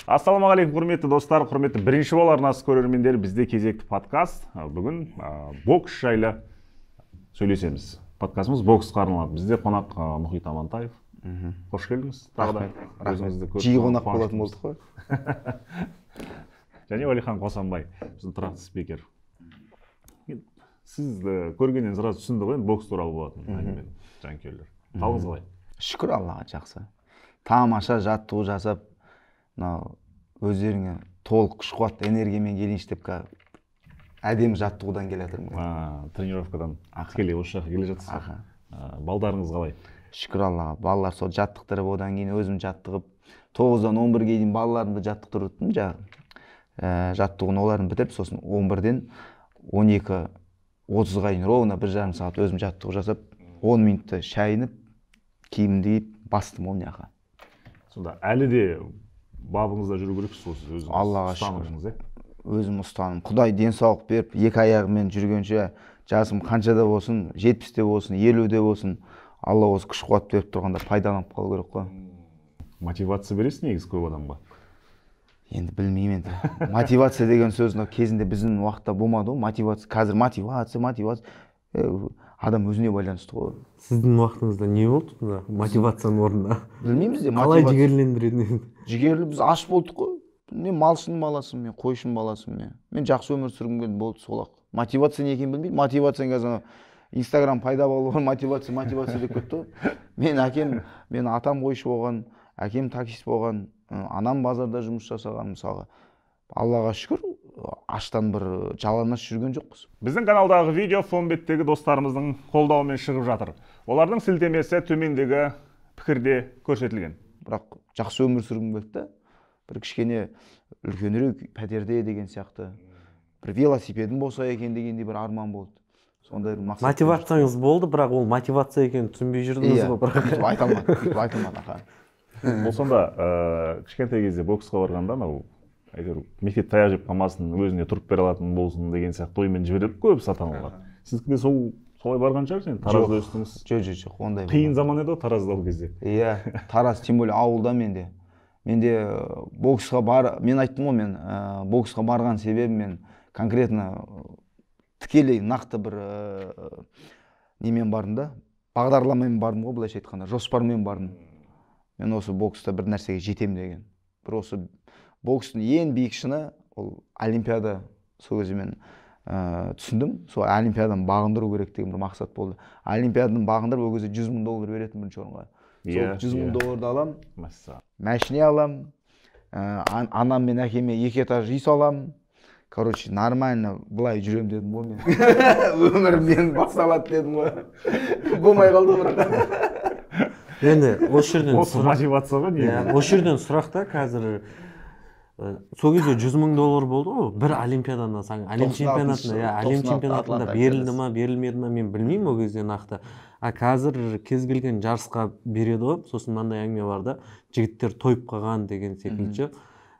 Ассалаумағалейкум, құрметті достар, құрметті бірінші болар арнасы көрермендері, бізде кезекті подкаст. Бүгін бокс жайлы сөйлесеміз. Подкастымыз боксқа арналады. Бізде қонақ Мұхит Амантаев. Қош келдіңіз. Тағы да өзіңізді көріп. Жиі қонақ болатын болдық қой. Және Уәлихан Қосанбай, біздің тұрақты спикер. Сізді көргеннен сразу түсінді ғой, бокс туралы болатын жанкүйерлер. Қалыңыз қалай? Шүкір Аллаға, жақсы. Тамаша жаттығу жасап, өздеріңе толық күш қуат энергиямен келейінші деп әдемі жаттығудан келе жатырмын. Тренировкадан тікелей осы жаққа келе жатсыз. Балдарыңыз қалай? Шүкір Аллаға, балалар сол жаттықтырып, одан кейін өзім жаттығып, 9-дан 11-ге дейін балаларымды жаттықтырдым. Жаттығын оларын бітіріп, сосын 11-ден 12:30-ға дейін ровно 1,5 сағат өзім жаттығу жасап, 10 минутта шайынып, киімімді киіп бастым ол жаққа. Сонда әлі де бабыңызда жүру керексіз өзіңіз. Аллаға шүкір. Өзім ұстаным. Құдай денсаулық беріп, екі аяғымен жүргенше, жасым қаншада болсын, 70-те болсын, 50-де болсын, Алла осы күш қуат беріп тұрғанда пайдаланып қалу керек қой. Мотивация бересіз негізі көп адамға? Енді білмеймін енді. Мотивация деген сөз кезінде біздің уақытта болмады ғой. Мотивация, қазір мотивация. Адам өзіне байланысты ғой. Сіздің уақытыңызда не болды? Мотивацияның орнына. Білмейміз де. Қалай жігерлендіреді? Жігерлі біз аш болдық қой. Мен малшының баласымын, мен қойшының баласымын. Мен жақсы өмір сүргім келді, болды сол-ақ. Мотивация не екенін білмеймін. Мотивацияң қазір Инстаграм пайда болған мотивация деп кетті ғой. Мен атам қойшы болған, әкем таксист болған, анам базарда жұмыс жасаған мысалға. Аллаға шүкір, аштан бір жалаңаш жүрген жоқпыз. Біздің каналдағы видео фон беттегі достарымыздың қолдауымен шығып жатыр. Олардың сілтемесі төмендегі пікірде көрсетілген. Бірақ жақсы өмір сүргім келді, бір кішкене үлкенірек пәтерде деген сияқты. Бір велосипедім болса екен дегенде бір арман болды. Сондай бір мақсат. Мотивацияңыз болды, бірақ ол мотивация екенін түсінбей жүрдіңіз ғой, бірақ. Айталмады. Бұл сонда кішкентай кезде боксқа барғанда әйтеуір мектеп таяқ жеп қалмасын, өзіне тұрып бере алатын болсын деген сияқты оймен жібереді көбісі ата-аналар. Сізге солай барған шығарсыз енді, Таразда өстіңіз. Жоқ, ондай. Қиын заман еді ғой Таразда ол кезде. Иә, Тараз, тем более ауылда менде боксқа мен айттым ғой, мен боксқа барған себебім мен конкретно тікелей нақты бір немен бардым да, бағдарламамен бардым ғой, былайша айтқанда, жоспармен бардым. Мен осы бокста бір нәрсеге жетем деген. Бір осы бокстың ең биік шыңы ол олимпиада. Сол кезде мен түсіндім, сол олимпиаданы бағындыру керек деген бір мақсат болды. Олимпиаданы бағындырып, ол кезде $100,000 беретін бірінші орынға. Сол $100,000 алам, машина алам, анам мен әкеме 2 этаж үй салам. Короче, нормально былай жүрем дедім ғой мен. Өмірімнен басталады дедім ғой. Болмай қалды бірақ. Енді осы жерден сұрақта қазір сол кезде $100,000 болды ғой, бір олимпиаданы әлем чемпионатында берілді ма, берілмеді ма, мен білмеймін ол кезде нақты. Қазір кез келген жарысқа береді ғой, сосын мынандай әңгіме бар да, жігіттер тойып қалған деген секілді.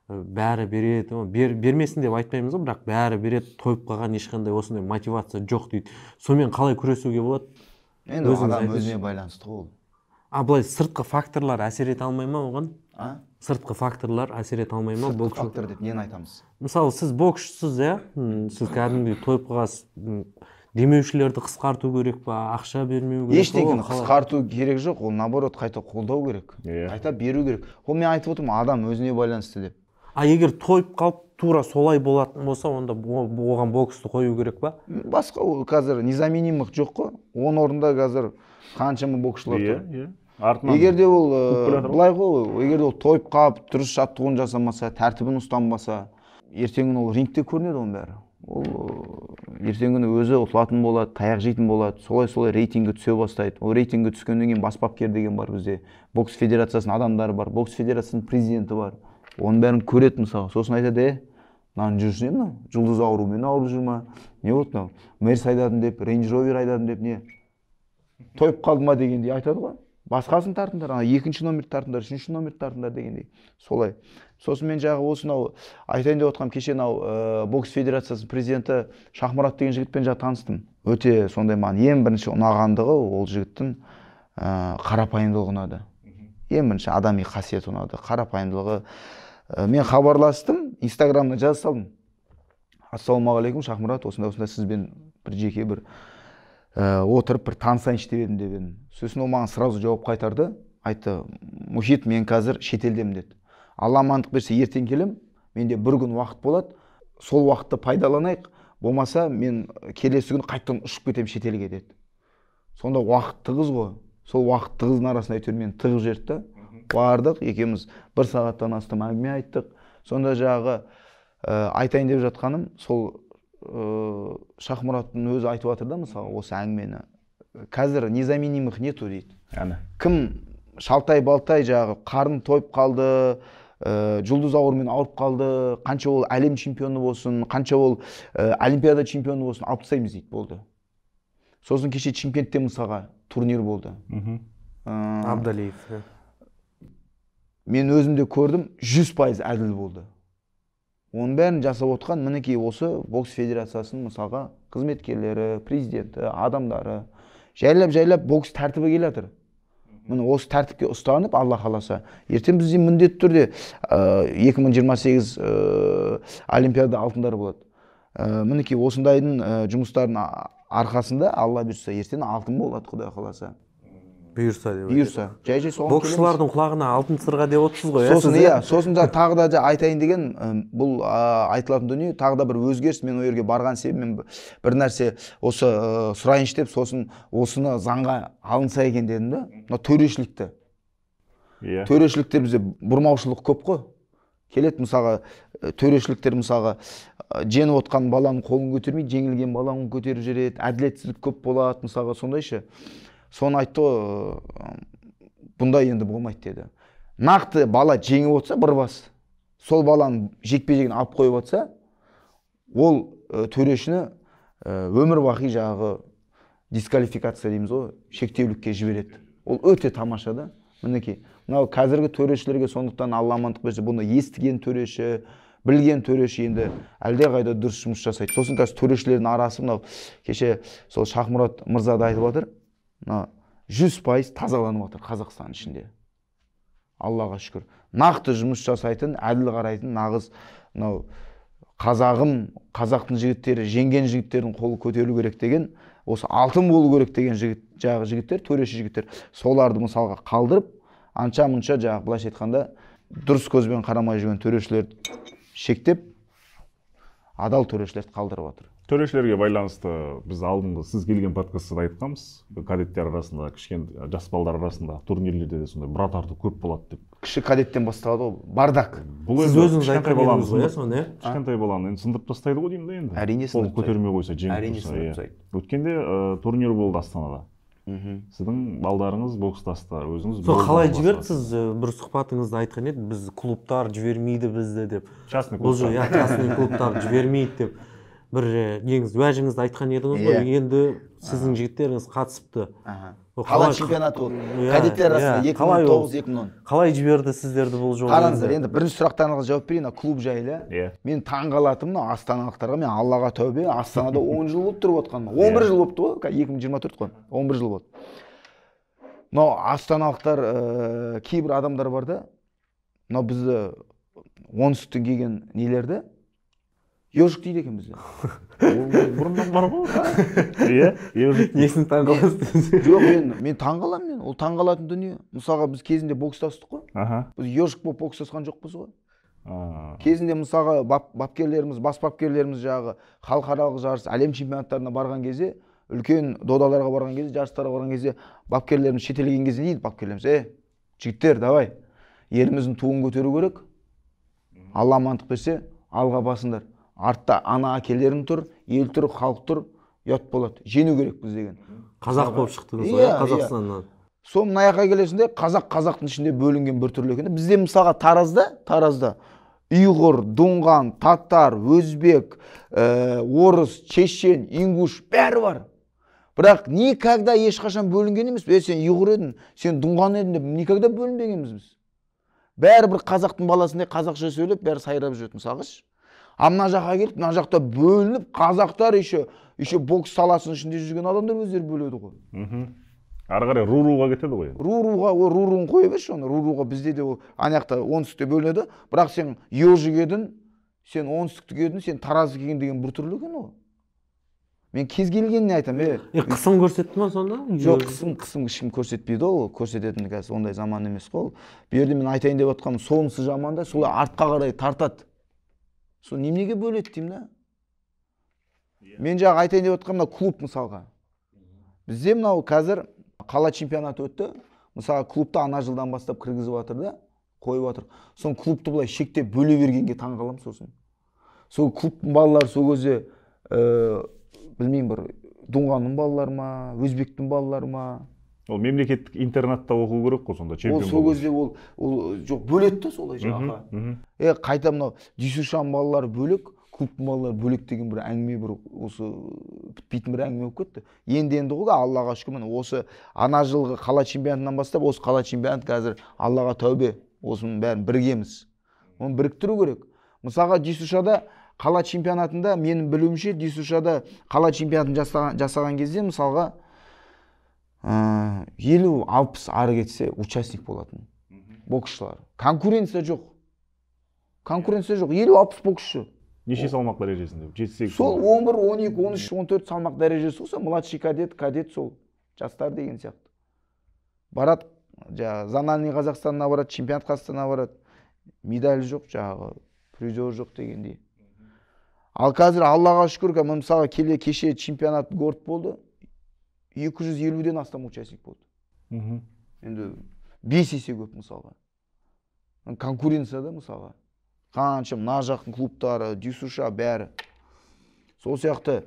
Бәрі береді, бермесін деп айтпаймыз ғой, бірақ бәрі береді, тойып қалған, ешқандай осындай мотивация жоқ дейді. Сонымен қалай күресуге болады? Енді адам өзіне байланысты ғой. Былай сыртқы факторлар әсер ете алмай ма оған? Сыртқы факторлар әсер ете алмай ма? Сыртқы фактор деп нені айтамыз? Мысалы, сіз боксшысыз, сіз кәдімгідей тойып қаласыз, демеушілерді қысқарту керек па, ақша бермеу керек па? Ештеңені қысқарту керек жоқ, ол наоборот қайта қолдау керек, қайта беру керек. Ол мен айтып отырмын, адам өзіне байланысты деп. Егер тойып қалып тура солай болатын болса, онда оған боксты қою керек па? Басқа қазір незаменимых жоқ қой. 10 орында қазір қаншама боксшылар тұр. Егер де ол былай ғой, егер де ол тойып қалып, дұрыс жаттығуын жасамаса, тәртібін ұстанбаса, ертең күні ол рингте көрінеді оның бәрі. Ол ертең күні өзі ұтылатын болады, таяқ жейтін болады, солай рейтингі түсе бастайды. Ол рейтингі түскеннен кейін бас бапкер деген бар бізде. Бокс федерациясының адамдары бар, бокс федерациясының президенті бар. Оның бәрін көреді мысалы. Сосын айтады, мынаны жүрсіне мынау, жұлдыз аурумен ауырып жүр ма? Не болды мынау? Мерс айдадым деп, Range Rover айдадым деп не? Тойып қалды ма дегендей айтады ғой. Басқасын тартыңдар, екінші номерді тартыңдар, үшінші номерді тартыңдар дегендей. Солай. Сосын мен жағы осынау айтайын деп отқам, кеше бокс федерациясының президенті Шахмұрат деген жігітпен таныстым. Өте сондай маған ең бірінші ұнағандығы ол жігіттің қарапайымдылығы ұнады. Ең бірінші адами қасиет ұнады. Қарапайымдылығы, мен хабарластым, инстаграмда жаза салдым. Ассалаумағалейкум, Шахмұрат, осындай сізбен бір жеке бір отырып бір танысайыншы деп едім. Сосын ол маған сразу жауап қайтарды. Айтты, Мұхит, мен қазір шетелдемін деді. Алла амандық берсе, ертең келем, менде бір күн уақыт болады, сол уақытты пайдаланайық, болмаса мен келесі күн қайтадан ұшып кетем шетелге деді. Сонда уақыт тығыз ғой. Сол уақыт тығыздың арасында әйтеуір мені тығып жіберді. Бардық, екеуміз 1 сағаттан астам әңгіме айттық. Сонда жағы айтайын деп жатқаным, сол Шахмұраттың өзі айтып жатыр да, мысалы, осы әңгімені. Қазір незаменимых нету дейді. Кім шалтай-балтай жағы қарын тойып қалды, жұлдыз ауруымен ауырып қалды, қанша ол әлем чемпионы болсын, қанша ол олимпиада чемпионы болсын, алып тастаймыз дейді, болды. Сосын кеше Шымкентте мысалға турнир болды. Абдалиев. Мен өзімде көрдім, 100% әділ болды. Оның бәрін жасап отқан мінекей осы бокс федерациясының мысалға қызметкерлері, президенті, адамдары жайлап бокс тәртібі келатыр. Міне осы тәртіпке ұстанып, Алла қаласа, ертең бізде міндетті түрде 2028 олимпиада алтындары болады. Мінекей осындайдың жұмыстардың арқасында Алла бұйырса ертең алтын болады, Құдай қаласа. Бұйырса деп. Бұйырса. Жай соған келеміз. Боксшылардың құлағына алтын сырға деп отырсыз ғой. Сосын тағы да айтайын деген, бұл айтылатын дүние, тағы да бір өзгеріс. Мен ол жерге барған себебім бір нәрсе осы сұрайыншы деп, сосын осыны заңға алынса екен дедім да. Мына төрешілікті. Төрешілікте бізде бұрмаушылық көп қой. Келеді мысалға төрешіліктер мысалға жеңіп отқан баланың қолын көтермейді, жеңілген баланың көтеріп жүреді, әділетсіздік көп болады мысалға, сондайшы. Соны айтты, бұндай енді болмайды деді. Нақты бала жеңіп отса бір бас, сол баланың жекпе-жегін алып қойып отса, ол төрешіні өмір бақи жағы дисквалификация дейміз ғой, шектеулікке жібереді. Ол өте тамаша да. Мінекей, мынау қазіргі төрешілерге сондықтан Алла амандық берсе, бұны естіген төреші, білген төреші енді әлде қайда дұрыс жұмыс жасайды. Сосын қазір төрешілердің арасы мынау кеше сол Шахмұрат мырза да айтып жатыр. 100% тазаланып жатыр Қазақстан ішінде. Аллаға шүкір. Нақты жұмыс жасайтын, әділ қарайтын, нағыз мынау қазақтың жігіттері, жеңген жігіттердің қолы көтерілу керек деген, осы алтын болу керек деген жігіттер, төреші жігіттер, соларды мысалға қалдырып, анша-мұнша жағы былайша айтқанда дұрыс көзбен қарамай жүрген төрешілерді шектеп, адал төрешілерді қалдырып жатыр. Төрешілерге байланысты біз алдыңғы сіз келген подкастта да айтқанбыз, кадеттер арасында, кішкене жас балдар арасында турнирлерде де сондай братарды көп болады деп. Кіші кадеттен басталады ғой, бардак. Сіз өзіңіз айтқан едіңіз ғой, соны, кішкентай баланы енді сындырып тастайды ғой деймін да енді. Әрине сындырып тастайды. Көтермей қойса, жеңіп қойса. Өткенде турнир болды Астанада. Сіздің балдарыңыз бокстасты, өзіңіз. Сол қалай жіберді, сіз бір сұхбатыңызда айтқан еді, біз клубтар жібермейді бізді деп. Частный клубтар. Частный клубтар жібермейді деп. Бір негіз уәжіңізді айтқан едіңіз ғой, енді сіздің жігіттеріңіз қатысыпты. Қала чемпионаты ол. Кадеттер арасында 2009-2010. Қалай жіберді сіздерді бұл жолы? Қараңыздар, енді бірінші сұрақтарыңызға жауап берейін, клуб жайлы. Мен таңғалатым мына астаналықтарға, мен Аллаға тәубе, Астанада 10 жыл болып тұрып отқан. 11 жыл болыпты ғой, 2024 қой. 11 жыл болды. Мынау астаналықтар кейбір адамдар бар да, мынау бізді оңтүстіктен келген нелерді ежик дейді екен бізде. Бұрыннан бар ғой. Ежик. Несін таңғаласыз? Жоқ, мен таңғаламын, ол таңғалатын дүние. Мысалға біз кезінде бокстастық қой. Біз ежик болып бокстасқан жоқпыз ғой. Кезінде мысалға бапкерлеріміз, бас бапкерлеріміз жағы халықаралық жарыс, әлем чемпионаттарына барған кезде, үлкен додаларға барған кезде, жарыстарға барған кезде, бапкерлеріміз шетелген кезде дейді бапкерлеріміз, жігіттер, давай, еліміздің туын көтеру керек. Алла амандық берсе, алға басыңдар. Артта ана әкелерің тұр, ел тұр, халық тұр, ұят болады. Жеңу керек біз деген. Қазақ болып шықтыңыз ғой, Қазақстаннан. Сол мына жаққа келесінде қазақтың ішінде бөлінген бір түрлі екен. Бізде мысалға Таразда ұйғыр, дуңған, татар, өзбек, орыс, чешен, ингуш бәрі бар. Бірақ никогда ешқашан бөлінген емес. Сен ұйғыр едің, сен дуңған едің деп никогда бөлінбегенбіз біз. Бәрі бір қазақтың баласындай қазақша сөйлеп, бәрі сайрап жүреді мысалғыш. Мына жаққа келіп, мына жақта бөлініп, қазақтар еще бокс саласының ішінде жүрген адамдар өздері бөледі ғой. ары қарай руруға кетеді ғой. Руруға, о руруын қоя берші оны. Руруға бізде де ол анаяқта оңтүстікте бөлінеді. Бірақ сен Ежик едің, сен оңтүстіктік едің, сен Тараздық едің деген бір түрлі екен ол. Мен кез келгеніне айтамын. Қысым көрсетті ма сонда? Жоқ, қысым ешкім көрсетпейді ол. Көрсететін қазір ондай заман емес қой. Бұл жерде мен айтайын деп отқаным, сонысы жаман да, солай артқа қарай тартады. Сол неменеге бөледі деймін да? Мен жаңа айтайын деп отқаным, мына клуб мысалға. Бізде мынау қазір қала чемпионаты өтті. Мысалы клубты ана жылдан бастап кіргізіп жатыр да, қойып жатыр. Соң клубты былай шектеп бөле бергенге таң қаламын сосын. Сол клубтың балалары сол кезде білмеймін, бір Дұңғанның балалары ма, Өзбектің балалары ма? Ол мемлекеттік интернатта оқу керек қой сонда, чемпион болу. Ол сол кезде ол жоқ бөледі да солай жаңағы. Қайта мынау Дюсушан балалары бөлек, клубтың балалары бөлек деген бір әңгіме, бір осы бітпейтін бір әңгіме болып кетті. Енді ғой да, Аллаға шүкір, міне осы ана жылғы қала чемпионатынан бастап, осы қала чемпионат қазір Аллаға тәубе, осының бәрін біргеміз. Оны біріктіру керек. Мысалға Дюсушада қала чемпионатында, менің білуімше, Дюсушада қала чемпионатын жасаған кезде, мысалға 50-60 ары кетсе участник болатын боксшылар. Конкуренция жоқ. Конкуренция жоқ. 50-60 боксшы. Неше салмақ дәрежесінде? 7-8. Сол 11, 12, 13, 14 салмақ дәрежесі болса, младший кадет, кадет сол жастар деген сияқты. Барат, Занальный Қазақстанына барады, чемпионат Қазақстанына барады. Медаль жоқ, жаңағы призер жоқ дегендей. Ал қазір Аллаға шүкір, мысалы кеше чемпионат город болды. 250-ден астам участник болды. Енді 5 есе көп мысалға. Конкуренцияда мысалға. Қанша мына жақтың клубтары, Дюсуша бәрі. Сол сияқты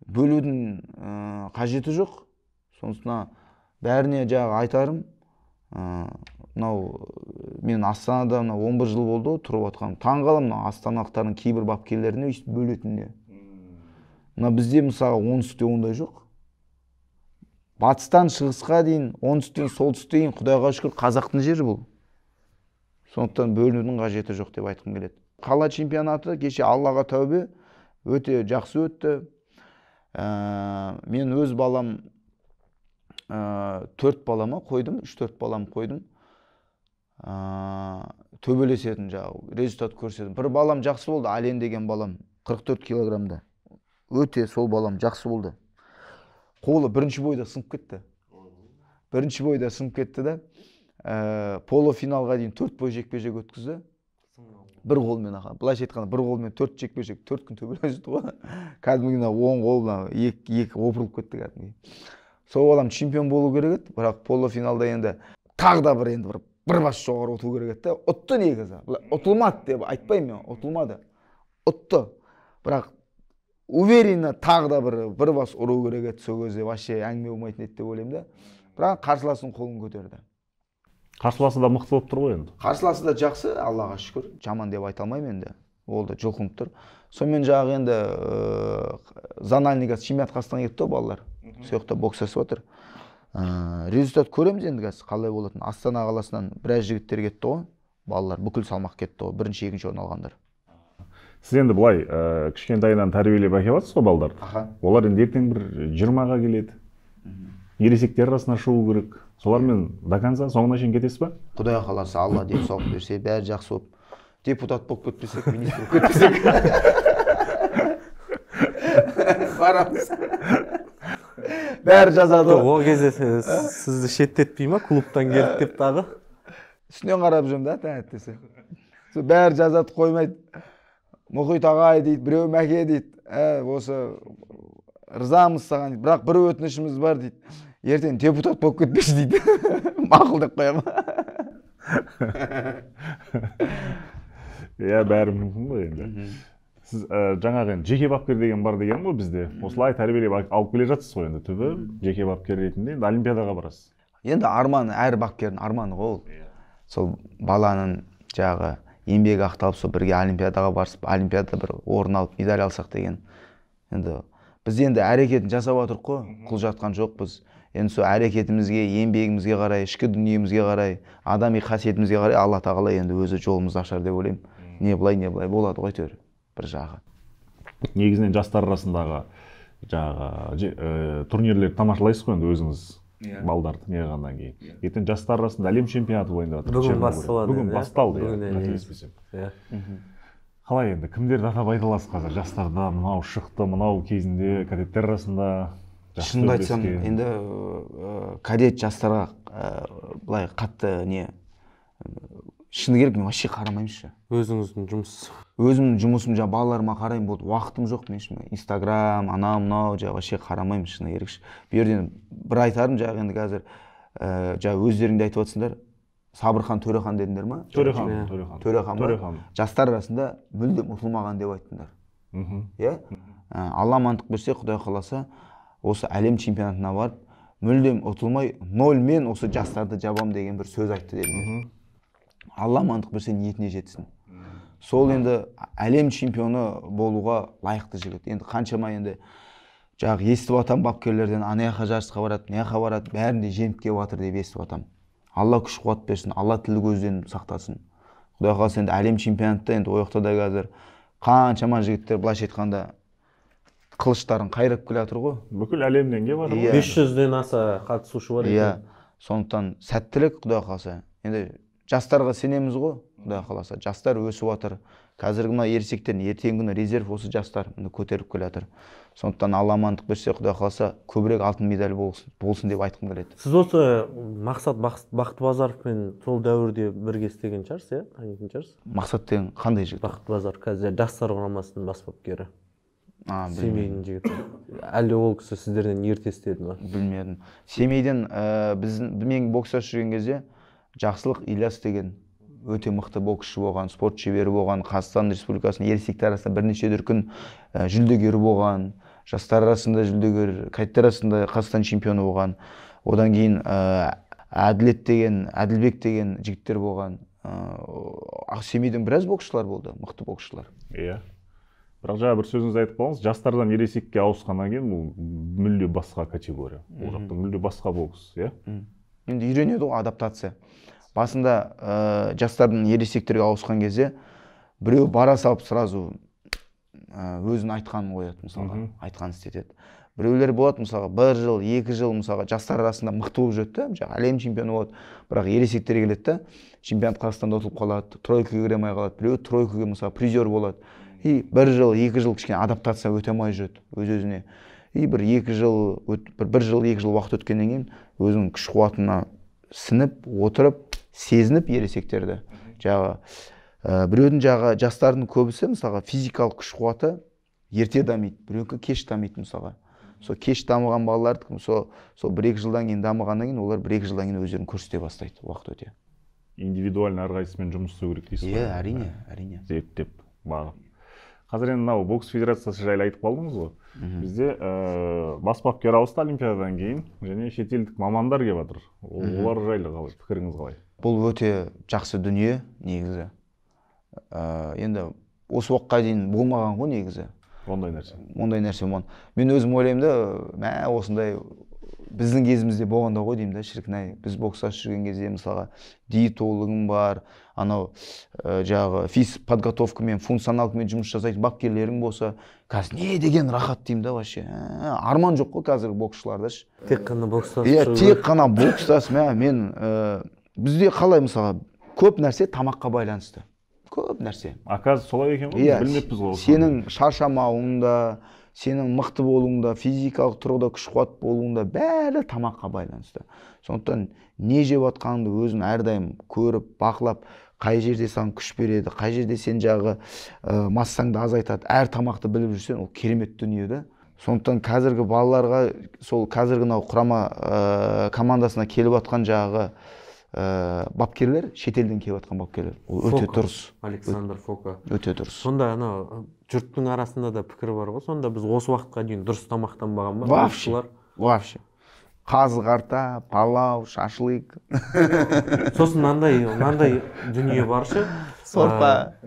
бөлудің қажеті жоқ. Сонысына бәріне жаңағы айтарым. Мынау мен Астанада 11 жыл болды тұрып атқаным. Таң қаламын астаналықтардың кейбір бапкерлеріне өйстіп бөлетініне. Мына бізде мысалы оңтүстікте ондай жоқ. Батыстан шығысқа дейін, оңтүстіктен солтүстікке дейін Құдайға шүкір қазақтың жері бұл. Сондықтан бөлінудің қажеті жоқ деп айтқым келеді. Қала чемпионаты кеше Аллаға тәубе өте жақсы өтті. Мен өз балам 4 балама қойдым, 3-4 балам қойдым. Төбелесетін жағы, результат көрсетім. Бір балам жақсы болды, Ален деген балам, 44 килограмда. Өте сол балам жақсы болды. Қолы бірінші бойда сынып кетті. Бірінші бойда сынып кетті да, полуфиналға дейін 4 бой жекпе-жек өткізді. Бір қолмен аға. Былайша айтқанда бір қолмен 4 жекпе-жек, 4 күн төбелесті ғой. Кәдімгідей оң қолына екі опырылып кетті кәдімгідей. Сол балам чемпион болу керек еді, бірақ полуфиналда енді тағы да бір бас жоғары ұту керек еді. Ұтты негізі. Ұтылмады деп айтпаймын мен, ұтылмады. Ұтты. Бірақ уверенно тағы да бір бас ұру керек еді, сол кезде вообще әңгіме болмайтын еді деп ойлаймын да. Бірақ қарсыласының қолын көтерді. Қарсыласы да мықты болып тұр ғой енді. Қарсыласы да жақсы, Аллаға шүкір. Жаман деп айта алмаймын енді. Ол да жұлқынып тұр. Сонымен жағы енді Занальный чемпионат Қазақстанға кетті балалар. Сол жақта бокс жасап жатыр. Результат көреміз енді қазір қалай болатын. Астана қаласынан біраз жігіттер кетті ғой. Балалар бүкіл салмақ кетті ғой. Бірінші, екінші орын алғандар. Сіз енді былай кішкентайынан тәрбиелеп әкеліп жатсыз ғой балаларды. Олар енді ертең бір 20-ға келеді. Ересектер арасына шығу керек. Солармен до конца соңына шейін кетесіз ба? Құдай қаласа, Алла деп соғып берсе, бәрі жақсы болып, депутат болып кетпесек, министр болып кетпесек. Барамыз. Бәрі жазады. Ол кезде сізді шеттетпей ма, клубтан келді деп тағы? Үстінен қарап жүрмін да, тәңеттесе. Бәрі жазады, қоймайды. Мұхит ағай дейді, біреу мәке дейді. Осы рызамыз саған дейді, бірақ бір өтінішіміз бар дейді. Ертең депутат болып кетпеші дейді. Мақұл деп қоямын. Иә, бәрі мүмкін ғой енді. Сіз жаңағы жеке бапкер деген бар деген ғой бізде. Осылай тәрбиелеп алып келе жатсыз ғой енді түбі жеке бапкер ретінде. Енді Олимпиадаға барасыз. Енді арманы, әр бапкердің арманы ғой ол. Сол баланың жағы еңбегі ақталып, сол бірге Олимпиадаға барысып, Олимпиадада бір орын алып, медаль алсақ деген. Енді біз енді әрекетін жасап отырық қой, қыл жатқан жоқпыз. Енді сол әрекетімізге, еңбегімізге қарай, ішкі дүниемізге қарай, адами қасиетімізге қарай Алла тағала енді өзі жолымызды ашар деп ойлаймын. Не былай болады ғой әйтеуір бір жағы. Негізінен жастар арасындағы жаңағы турнирлерді тамашалайсыз ғой енді өзіңіз. балдарды не қылғаннан кейін. Ертең жастар арасында әлем чемпионаты ойнап жатыр. Бүгін басталады. Бүгін басталды, қателеспесем. Қалай енді, кімдерді атап айта аласыз қазір? Жастарда мынау шықты, мынау кезінде кадеттер арасында. Шынымды айтсам, енді кадет жастарға былай қатты не шыны керек, мен вообще қарамаймын ше. Өзіңіздің жұмыс. Өзімнің жұмысым жаңа балаларыма қараймын, болды уақытым жоқ мен ше. Инстаграм, анау мынау жаңа вообще қарамаймын шыны керек. Бұл жерден бір айтарым жаңа енді қазір жаңа өздерің де айтып отырсыңдар. Сабырхан Төрехан дедіңдер ма? Төрехан. Жастар арасында мүлдем ұтылмаған деп айттыңдар. Иә? Алла амандық берсе, Құдай қаласа, осы әлем чемпионатына барып, мүлдем ұтылмай 0-мен осы жастарды жабам деген бір сөз айтты дедіңдер. Алла амандық берсе ниетіне жетсін. Сол енді әлем чемпионы болуға лайықты жігіт. Енді қаншама енді жағы естіп атам бапкерлерден анаяқа жарысқа барады, мыяқа барады, бәрінде жеңіп келіп жатыр деп естіп атам. Алла күш қуат берсін, Алла тіл көзден сақтасын. Құдай қаласа енді әлем чемпионатта енді ояқта да қазір қаншама жігіттер былайша айтқанда қылыштарын қайрап келе жатыр ғой. Бүкіл әлемнен келіп жатыр ғой. 500-ден аса қатысушы бар екен. Сондықтан сәттілік Құдай қаласа. Енді жастарға сенеміз ғой, Құдай қаласа. Жастар өсіп жатыр. Қазіргі мына ересектердің ертеңгі күні резерв осы жастар көтеріп келе жатыр. Сондықтан Алла амандық берсе, Құдай қаласа, көбірек алтын медаль болсын деп айтқым келеді. Сіз осы Мақсат Бақтыбазаровпен сол дәуірде бірге істеген шығарсыз, иә? Танитын шығарсыз? Мақсат деген қандай жігіт? Бақтыбазаров қазір жастар құрамасының бас бапкері. Семейдің жігіті. Әлде ол кісі сіздерден ерте істеді ме? Білмедім. Семейден мен бокстас жүрген кезде Жақсылық Ильяс деген өте мықты боксшы болған, спорт шебері болған, Қазақстан Республикасының ересектер арасында бірнеше дүркін жүлдегері болған, жастар арасында жүлдегер, кадеттер арасында Қазақстан чемпионы болған. Одан кейін Әділбек деген жігіттер болған. Семейден біраз боксшылар болды, мықты боксшылар. Иә. Бірақ жаңа бір сөзіңіз айтып қалдыңыз, жастардан ересекке ауысқаннан кейін бұл мүлде басқа категория. Ол жақта мүлде басқа бокс, иә? Енді үйренеді ғой адаптация. Басында жастардың ересектерге ауысқан кезде біреу бара салып сразу өзін айтқанын қояды, мысалға, айтқанын істетеді. Біреулер болады, мысалға, 1 жыл, 2 жыл, мысалға, жастар арасында мықты болып жүреді, әлем чемпионы болады, бірақ ересектер келеді, чемпионат Қазақстанда ұтылып қалады, тройкаға кіре алмай қалады, біреу тройкаға, мысалға, призер болады. И 1 жыл, 2 жыл кішкене адаптация өте алмай жүреді өз-өзіне. И бір 2 жыл, 2 жыл уақыт өткеннен кейін өзінің күш қуатына сініп, отырып, сезініп ересектерді. Біреудің жастардың көбісі, мысалға, физикалық күш қуаты ерте дамиды, біреукі кеш дамиды, мысалға. Сол кеш дамыған балаларды, сол 1-2 жылдан кейін дамығаннан кейін, олар 1-2 жылдан кейін өздерін көрсете бастайды, уақыт өте. Индивидуально әрқайсысымен жұмыс істеу керек дейсіз ғой? Иә, әрине. Зерттеп, бағып. Қазір енді мынау бокс федерациясы жайлы айтып қалдыңыз ғой. Бізде бас бапкер ауысты олимпиададан кейін, және шетелдік мамандар келіп жатыр. Олар жайлы қалай, пікіріңіз қалай? Бұл өте жақсы дүние, негізі. Енді осы уақытқа дейін болмаған ғой, негізі. Ондай нәрсе. Ондай нәрсе болмаған. Мен өзім ойлаймын да, осындай біздің кезімізде болғанда ғой деймін да, шіркін-ай. Біз бокстас жүрген кезде, мысалға, диетологым бар, анау физподготовкамен, функционалкамен жұмыс жасайтын бапкерлерің болса, қазір не деген рахат деймін да, вообще. Арман жоқ қой қазіргі боксшыларда. Тек қана бокстас. Тек қана бокстас. Мен бізде қалай, мысалға, көп нәрсе тамаққа байланысты. Көп нәрсе. Қазір солай екен ғой, білмеппіз ғой. Сенің шаршамауыңда, сенің мықты болуыңда, физикалық тұрғыда күш қуат болуыңда бәрі тамаққа байланысты. Сондықтан не жеп жатқаныңды өзің әрдайым көріп, бақылап, қай жерде саған күш береді, қай жерде сен массаңды азайтады, әр тамақты біліп жүрсен, ол керемет дүние да. Сондықтан қазіргі балаларға, сол қазіргі құрама командасына келіп жатқан бапкерлер, шетелден келіп жатқан бапкерлер. Ол өте дұрыс. Александр Фока. Өте дұрыс. Сонда жұрттың арасында да пікір бар ғой. Сонда біз осы уақытқа дейін дұрыс тамақтанбаған ба? Вообще. Қазы қарта, палау, шашлык. Сосын мынандай дүние баршы. Сорпа.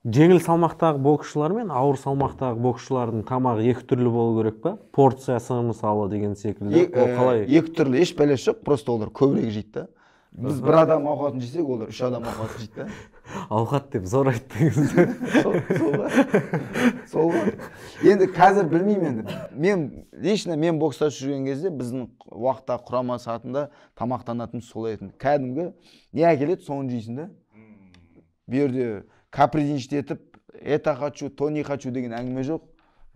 Жеңіл салмақтағы боксшылар мен ауыр салмақтағы боксшылардың тамағы екі түрлі болу керек па? Порциясы мысалы деген секілді. Екі түрлі еш бәлесі жоқ, просто олар көбірек жейді да. Біз бір адам ауқатын жесек, олар 3 адам ауқатын жейді да. Ауқат деп зор айттыңыз. Сол ғой. Енді қазір білмеймін енді. Мен бокста жүрген кезде біздің уақытта құрама сатында тамақтанатынымыз солай етін. Кәдімгі не әкеледі, соны жейсің да. Бұл жерде капризничать етіп, это хочу, то не хочу деген әңгіме жоқ.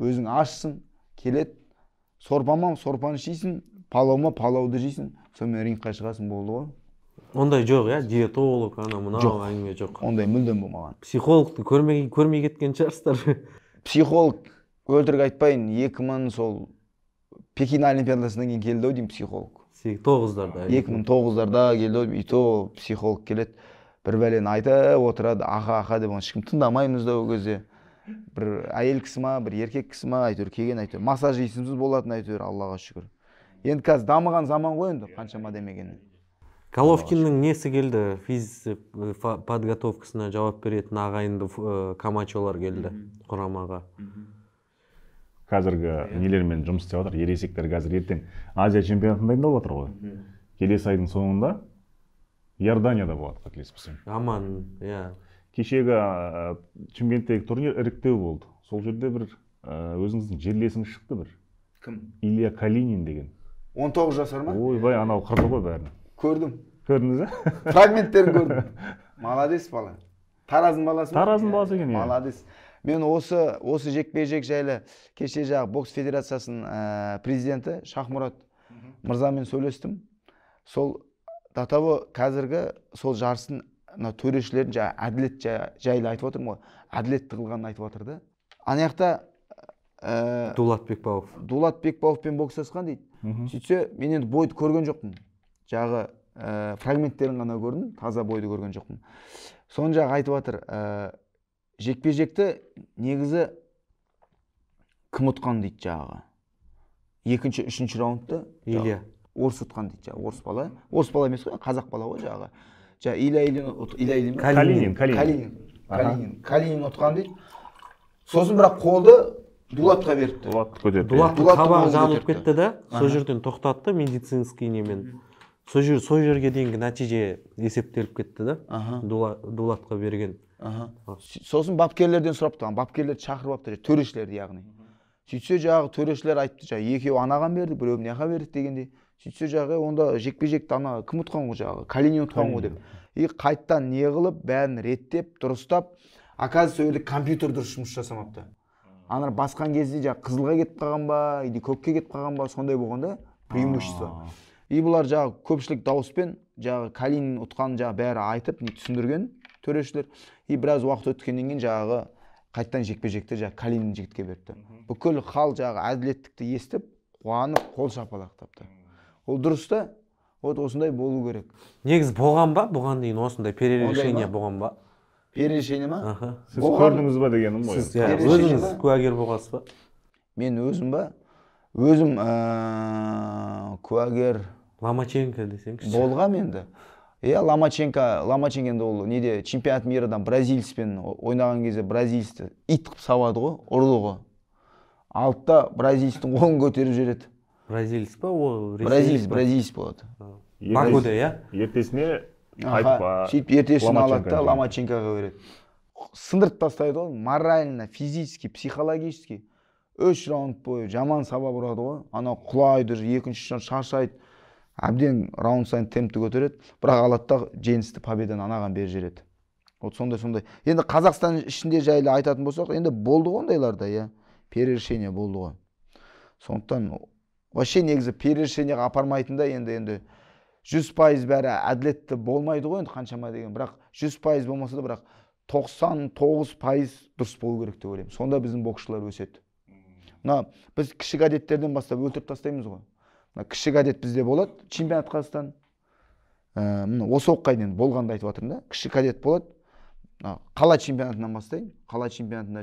Өзің ашсың, келеді, сорпаны жейсің, палауды жейсің, сонымен рингқа шығасың, болды ғой. Ондай жоқ, диетолог, мынау әңгіме жоқ. Ондай мүлдем болмаған. Психологты көрмей кеткен шығарсыздар. Психолог, өтірік айтпайын, 2000 сол Пекин Олимпиадасынан кейін келді деймін психолог. 2009-дарда. 2009-дарда келді, и то психолог келеді. Бір бәлені айтып отырады, аха деп, ешкім тыңдамаймыз да ол кезде. Бір әйел кісі ма, бір еркек кісі ма, әйтеуір келген, әйтеуір массаж есімсіз болатын, әйтеуір Аллаға шүкір. Енді қазір дамыған заман ғой енді, қаншама демеген. Головкиннің несі келді, подготовкасына жауап беретін ағайынды камачолар келді құрамаға. Қазіргі нелермен жұмыс істеп жатыр, ересектер қазір ертең Азия чемпионатын дайындап жатыр ғой. Келесі айдың соңында Иорданияда болады, қателеспесем. Аман, Кешегі Чемпионаттағы турнир іріктеу болды. Сол жерде бір өзіңіздің жерлесіңіз шықты бір. Кім? Илья Калинин деген. 19 жасар ма? Ойбай, анау қырды ғой бәрін. Көрдім. Көрдіңіз, Фрагменттерін көрдім. Молодец бала. Тараздың баласы ма? Тараздың баласы екен, Молодец. Мен осы жекпе-жек жайлы кеше жағы бокс федерациясының президенті Шахмұрат мырзамен сөйлестім. Сол Датаво қазіргі сол жарыстың төрешілерін әділет жайлы айтып отырмын ғой. Әділетті қылғанын айтып отыр да. Анаяқта Дулат Бекбауовпен бокстасқан дейді. Сөйтсе, мен енді бойды көрген жоқпын. Жағы фрагменттерін ғана көрдім, таза бойды көрген жоқпын. Соны жағы айтып отыр. Жекпе-жекті негізі кім ұтқан дейді жағы. Екінші, үшінші раундты Илья. Орыс ұтқан дейді жағы. Орыс бала. Орыс бала емес қой, қазақ бала ғой жағы. Калинин ұтқан дейді. Сосын бірақ қолды Дулатқа беріпті. Дулаттың қабағы жанып кетті да, сол жерден тоқтатты медицинский немен. Сол жерге дейінгі нәтиже есептеліп кетті да, Дулатқа берген. Сосын бапкерлерден сұрап тұрған, бапкерлерді шақырып апты, төрешілерді яғни. Сөйтсе жағы төрешілер айтты, екеуі анаған берді, біреуі мынаға берді дегенде. Сөйтсе жағы онда жекпе-жекті ана кім ұтқан ғой жағы, Калинин ұтқан ғой деп. Қайттан не қылып, бәрін реттеп, дұрыстап, оказывается, өйді компьютер дұрыс жұмыс жасамапты. Ана басқан кезде жағы қызылға кетіп қалған ба, көкке кетіп қалған ба, сондай болғанда преимущество. Бұлар жағы көпшілік дауыспен жағы Калинин ұтқан жағы бәрі айтып, түсіндірген төрешілер. Біраз уақыт өткеннен кейін жағы қайттан жекпе-жекті жағы Калинин жігітке берді. Бүкіл хал жағы әділеттікті естіп, қуанып, қол шапалақтапты. Ол дұрыс та, осындай болу керек. Негіз болған ба? Бұған дейін осындай перерешение болған ба? Перерешение ма? Сіз көрдіңіз ба дегенім ғой. Сіз өзіңіз куәгер болғансыз ба? Мен өзім ба? Өзім куәгер Ломаченко десеңізші. Болғам енді. Ломаченко ол неде чемпионат мирадан бразилиспен ойнаған кезде бразилисті ит қып сабады ғой, ұрды ғой. Алтта бразилистің қолын көтеріп жүреді. Бразилис па? Бразилис болады. Бакуде, ертесіне айтып, сөйтіп ертесін алады да Ломаченкоға береді. Сындырып тастайды ғой, морально, физически, психологически 3 раунд бойы жаман сабап ұрады ғой. Ана құлайды, екінші шаршайды. Әбден раунд сайын темпті көтереді, бірақ алады да жеңісті победаны анаған беріп жібереді. Вот сондай. Енді Қазақстан ішінде жайлы айтатын болсақ, енді болды ғой ондайларда, перерешение болды ғой. Сондықтан вообще негізі перерешениеға апармайтында енді 100% бәрі әділетті болмайды ғой, енді қаншама деген, бірақ 100% болмаса да, бірақ 99% дұрыс болу керек деп ойлаймын. Сонда біздің боксшылар өседі. Біз кіші кадеттерден бастап өлтіріп тастаймыз ғой. Кіші кадет бізде болады, чемпионат Қазақстан. Осы оққа дейін болғанды айтып жатырмын да. Кіші кадет болады. Қала чемпионатынан бастайын. Қала чемпионатында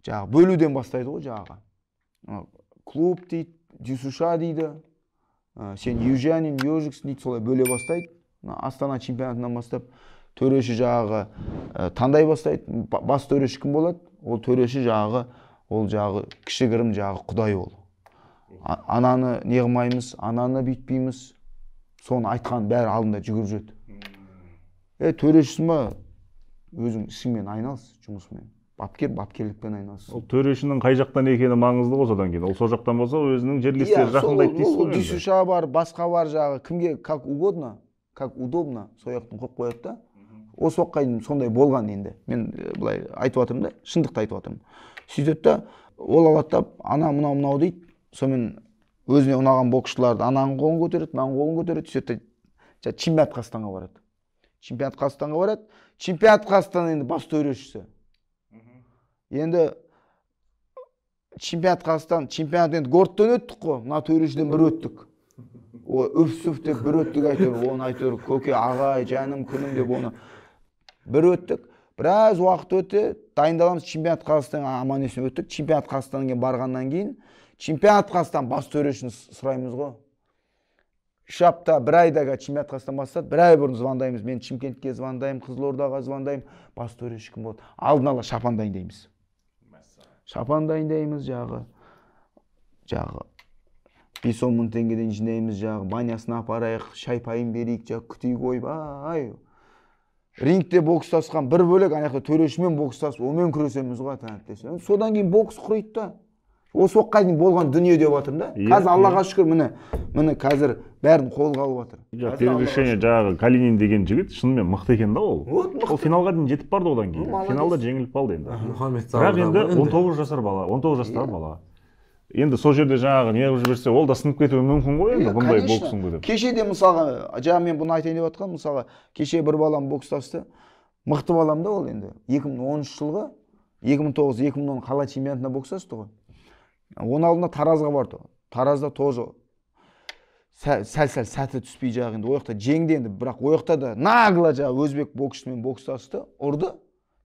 жағы бөлуден бастайды ғой жағы. Клуб дейді, Дюсуша дейді. Сен южанин, ежиксің дейді, солай бөле бастайды. Астана чемпионатынан бастап төреші жағы таңдай бастайды. Бас төреші кім болады? Ол төреші жағы, ол жағы кішігірім жағы құдай ол. Ананы неғымаймыз, ананы бүйтпейміз. соны айтқан бәрі алдында жүгіріп жүреді. Төрешісің ба, өзің ісіңмен айналыс, жұмысымен. Бапкерлікпен айналыс. Ол төрешінің қай жақтан екені маңызды ғой содан кейін. Ол сол жақтан болса, өзінің жерлестері жақындайды дейсіз ғой. Дүйсуша бар, басқа бар жағы, кімге как угодно, как удобно, сояқтың қойып қояды да. Осы уақытқа дейін сондай болған енді. Мен былай айтып жатырмын да, шындықты айтып жатырмын. Сөйтеді да, ол алады да, ана мынау дейді. Сонымен өзіне ұнаған боксшыларды ананың қолын көтереді, мынаның қолын көтереді, сөйтеді чемпионат Қазақстанға барады. Чемпионат Қазақстан енді бас төрешісі. Енді чемпионат Қазақстан, чемпионат енді гордтан өттік қой, мына төрешіден бір өттік. Өпсіп деп бір өттік айтыр, оны айтыр, көке, ағай, жаным, күнім деп оны бір өттік. Біраз уақыт өтті, дайындаламыз, чемпионат Қазақстан аман есен өттік. Чемпионат Қазақстанға барғаннан кейін, чемпионат Қазақстан бас төрешін сұраймыз ғой. 3 апта, 1 айдаға чемпионат Қазақстан бастады, 1 ай бұрын звондаймыз. Мен Шымкентке звондаймын, Қызылордаға звондаймын, бас төреші кім болады? Алдын ала шапан дайындаймыз. Шапан дайындаймыз жағы 5-10 мың теңгеден жинаймыз жағы, банясына апарайық, шай пайын берейік жағы, күтейік ойбай. Рингте бокстасқан бір бөлек, аяқта төрешімен бокстасып, омен күресеміз ғой тәнттесен. Содан кейін бокс құрайды да. Осы уақытқа дейін болған дүние деп жатырмын да. Қазір Аллаға шүкір міне қазір бәрін қолға алып жатыр. Перевешение жағы Калинин деген жігіт шынымен мықты екен да ол. Ол финалға дейін жетіп барды одан кейін. Финалда жеңіліп қалды енді. Бірақ енді 19 жастағы бала. Енді сол жерде жаңағы неғып жіберсе, ол да сынып кетуі мүмкін ғой енді бұндай боксын көріп. Кеше де мысалға, жаңа мен бұны айтайын деп жатқан, мысалға, кеше бір балам бокстасты. Мықты балам да ол енді. 2013 жылғы 2009-2010 қала чемпионатында бокстасты ғой. Оның алдында Таразға барды. Таразда тоже сәл-сәл сәті түспей жағы енді ояқта жеңді енді, бірақ ояқта да нагло жағы өзбек боксшымен бокстасты, ұрды.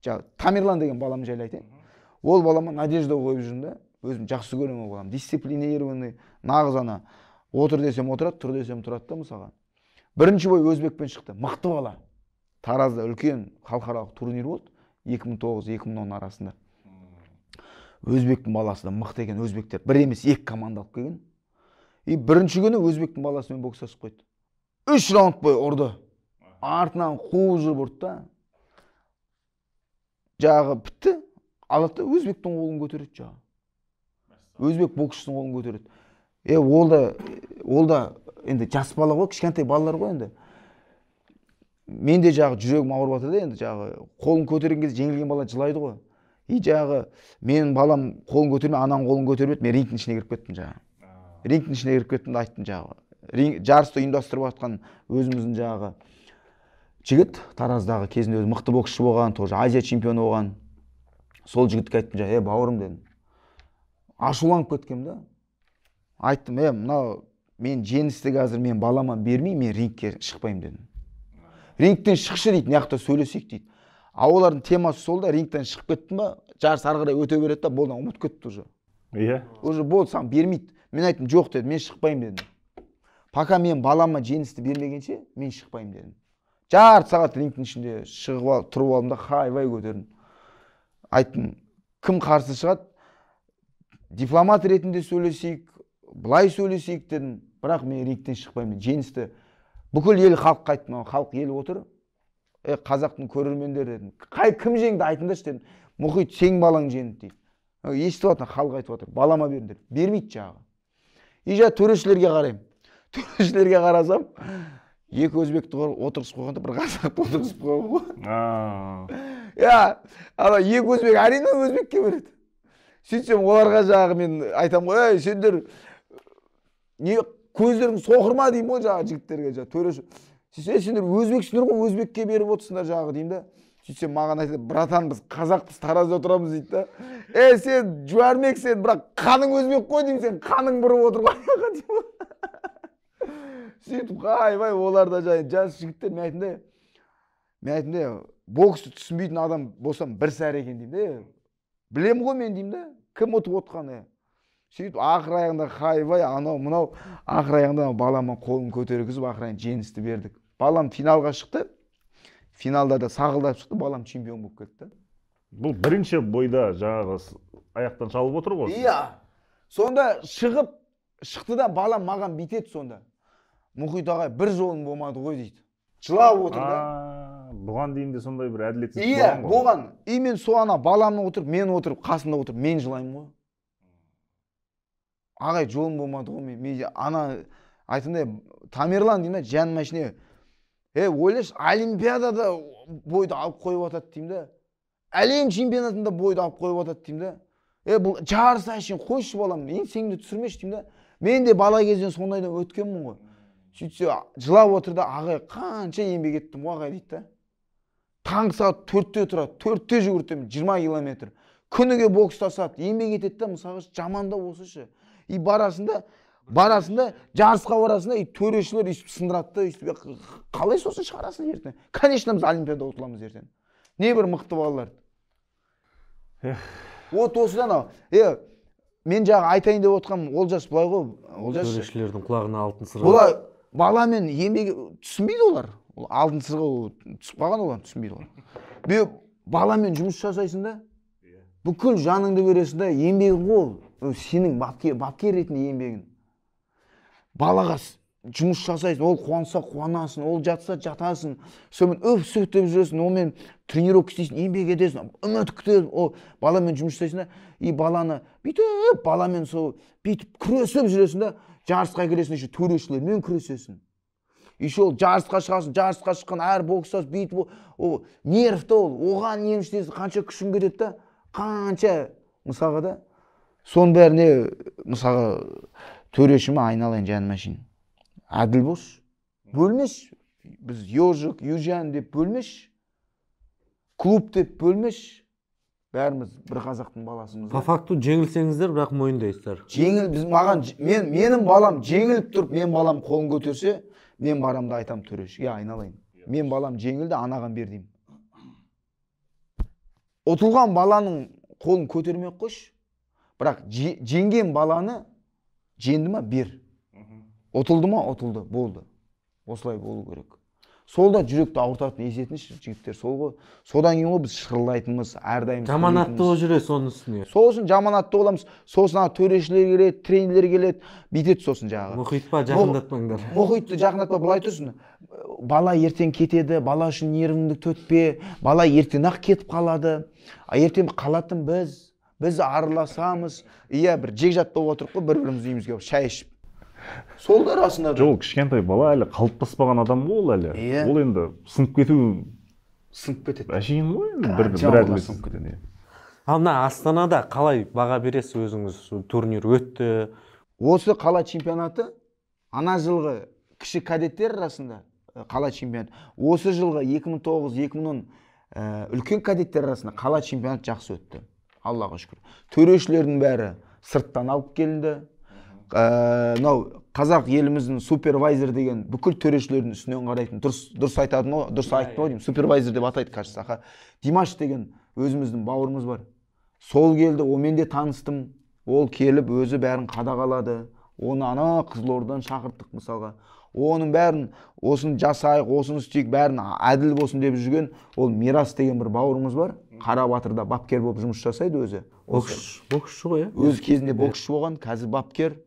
Жағы Тамерлан деген балам жайлы айтайын. Ол балама надежда қойып жүрмін да. Өзім жақсы көремін ол балам. Дисциплинированный, нағыз ана. Отыр десем отырады, тұр десем тұрады да мысалға. Бірінші бой өзбекпен шықты. Мықты бала. Таразда үлкен халықаралық турнир болды 2009-2010 арасында. Өзбектің баласы да мықты екен, өзбектер бір емес 2 команда алып келген. Бірінші күні өзбектің баласымен бокстасып қойды. 3 раунд бой ұрды. Артынан қуып жүріп ұрды да. Жағы бітті. Алады да өзбектің қолын көтереді жағы. Өзбек боксшының қолын көтереді. Ол да енді жас бала ғой, кішкентай балалар ғой енді. Мен де жағы жүрегім ауырып жатыр да енді жағы қолын көтерген кезде жеңілген бала жылайды ғой. Жағы менің балам қолын көтермей, ананың қолын көтермеді, мен рингтің ішіне кіріп кеттім жағы. Рингтің ішіне кіріп кеттім да айттым жағы. Жарысты ұйымдастырып жатқан өзіміздің жағы жігіт, Тараздағы кезінде өзі мықты боксшы болған, тоже Азия чемпионы болған. Сол жігітке айттым жағы, бауырым дедім. Ашуланып кеткем да. Айттым, мынау мен жеңісті қазір мен балама бермей, мен рингке шықпаймын дедім. Рингтен шықшы дейді, мына жақта сөйлесейік дейді. Олардың темасы сол да, рингтен шығып кеттім ба, жарыс ары қарай өте береді да, болды, ұмытып кетті уже. Уже болды, саған бермейді. Мен айттым, жоқ дедім, мен шықпаймын дедім. Пока мен балама жеңісті бермегенше, мен шықпаймын дедім. Жарты сағат рингтің ішінде шығып тұрып алдым да, хайвай көтердім. Айттым, кім қарсы шығады? Дипломат ретінде сөйлесейік, былай сөйлесейік дедім. Бірақ мен рингтен шықпаймын. Жеңісті бүкіл ел халыққа айттым, халық ел отыр. Қазақтың көрермендері дедім. Кім жеңді айтыңдаршы дедім. Мұхит сен балаң жеңді дейді. Естіп жатыр, халық айтып отыр. Балама беріңдер. Бермейді жағы. Жа төрешілерге қараймын. Төрешілерге қарасам, 2 өзбекті отырғызып қойғанда бір қазақты отырғызып қойған ғой. Ана 2 өзбек әрине өзбекке береді. Сөйтсем оларға жағы мен айтам ғой, сендер не көздерің соқырма деймін ғой жағы жігіттерге жағы төреші. Сендер өзбексіңдер ғой, өзбекке беріп отырсыңдар жағы деймін да. Сөйтсем маған айтады, братан біз қазақпыз, Таразда отырамыз дейді да. Сен жуәрмексің, бірақ қаның өзбек қой деймін, сен қаның бұрып отыр ғой аяға деймін. Сөйтіп қайбай олар да жас жігіттер, мен айтым боксты түсінбейтін адам болсам бір сәрі екен деймін де. Білем ғой мен деймін да, кім ұтып отқаны. Сөйтіп ақыр аяғында қайбай анау мынау ақыр аяғында балама қолын көтергізіп ақыр аяғында жеңісті бердік. Балам финалға шықты. Финалда да сағылдап шықты, балам чемпион болып кетті. Бұл бірінші бойда жаңағы аяқтан шалып отыр ғой. Сонда шықты да балам маған битеді сонда. Мұхит ағай бір жолым болмады ғой дейді. Жылап отыр да. Бұған дейін де сондай бір әділетсіз болған ғой. Болған. Мен сол ана баламның отырып, мен отырып, қасында отырып, мен жылаймын ғой. Ағай жолым болмады ғой. Мен ана айтындай Тамерлан деймін да, жан машине. Ойлаш, Олимпиадада бойды алып қойып атады деймін да. Әлем чемпионатында бойды алып қойып атады деймін да. Бұл жарыс әшейін қойшы балам, еңсеңді түсірмеші деймін да. Мен де бала кезден сондайдан өткенмін ғой. Сөйтсе жылап отыр да, ағай қанша еңбек еттім ғой ағай дейді да. Таңғы сағат 4-те тұрады, 4-те жүгіртемін 20 километр. Күніге бокстасады, еңбек етеді да, мысалға жаманда осышы. Барасында, жарысқа барасында, төрешілер үстіп сындырады да, қалай сосын шығарасың ертең? Конечно, біз Олимпиада ұтыламыз ертең. Не бір мықты балалар. Вот осыдан мен жағы айтайын деп отқам, Олжас былай ғой, Олжас. Төрешілердің құлағына алтын сырға. Олар баламен еңбегі түсінбейді олар. Алтын сырға түсіп қалған олар, түсінбейді олар. Баламен жұмыс жасайсың да, бүкіл жаныңды бересің да, еңбегің ғой, сенің бапкер ретінде еңбегің. Балаға жұмыс жасайсың, ол қуанса қуанасың, ол жатса жатасың, сонымен өп-сөп деп жүресің, онымен тренировка істейсің, еңбек етесің, үміт күтесің, ол баламен жұмыс жасайсың да, баланы бүйтіп, баламен сол бүйтіп күресіп жүресің да, жарысқа келесің, еще төрешілермен күресесің. Еще ол жарысқа шығасың, жарысқа шыққан әр бокстас бүйтіп, ол нервті ол, оған не істейсің, қанша күшің кетеді да, қанша мысалға да, соның бәріне мысалға төрешіме айналайын жаным әшейін. Әділ бош, бөлмеш, біз ежик, южан деп бөлмеш, клуб деп бөлмеш, бәріміз бір қазақтың баласымыз. По факту жеңілсеңіздер, бірақ мойындайсыздар. Менің балам жеңіліп тұрып, мен балам қолын көтерсе, мен барамды айтам төрешіге айналайын. Мен балам жеңілді, анаған бер деймін. Ұтылған баланың қолын көтермек қойш, бірақ жеңген баланы жеңді ма, бер. Отылды ма, отылды, болды. Осылай болу керек. Солда жүректі ауыртатын есетінші жігіттер сол ғой. Содан кейін біз шырылдайтынымыз, әрдайым жаманатты болып жүреді соның үстіне. Сосын жаманатты боламыз. Сосын төрешілер келеді, тренерлер келеді, бүйтеді сосын жағы. Мұхитпа жақындатпаңдар. Мұхитты жақындатпа, былай тұрсын. Бала ертең кетеді, бала үшін нервіңді төтпе, бала ертең-ақ кетіп қалады. Ертең қалатын біз араласамыз. Бір жегжат болып отырып қой, бір-біріміз үйімізге шай ішіп. Сол да расында. Жол кішкентай бала әлі қалыптаспаған адам ғой ол әлі. Ол енді сынып кетеді. Әшейін ғой енді бір әділет сынып кетеді. Ал мына Астанада қалай баға бересіз өзіңіз? Турнир өтті. Осы қала чемпионаты ана жылғы кіші кадеттер арасында қала чемпионаты. Осы жылғы 2009-2010 үлкен кадеттер арасында қала чемпионаты жақсы өтті. Аллаға шүкір. Төрешілердің бәрі сырттан алып келінді. Қазақ еліміздің супервайзер деген бүкіл төрешілердің үстінен қарайтын, дұрыс айтатын ғой, дұрыс айтты ғой деймін, супервайзер деп атайды, кажется. Димаш деген өзіміздің бауырымыз бар. Сол келді, онымен де таныстым. Ол келіп өзі бәрін қадағалады. Оны ана Қызылордадан шақырттық мысалға. Оның бәрін, осыны жасайық, осыны істейік, бәрін әділ болсын деп жүрген, ол Мирас деген бір бауырымыз бар. Қарабатырда бапкер болып жұмыс жасайды өзі. Боксшы ғой, өзі кезінде боксшы болған, қазір бапкер.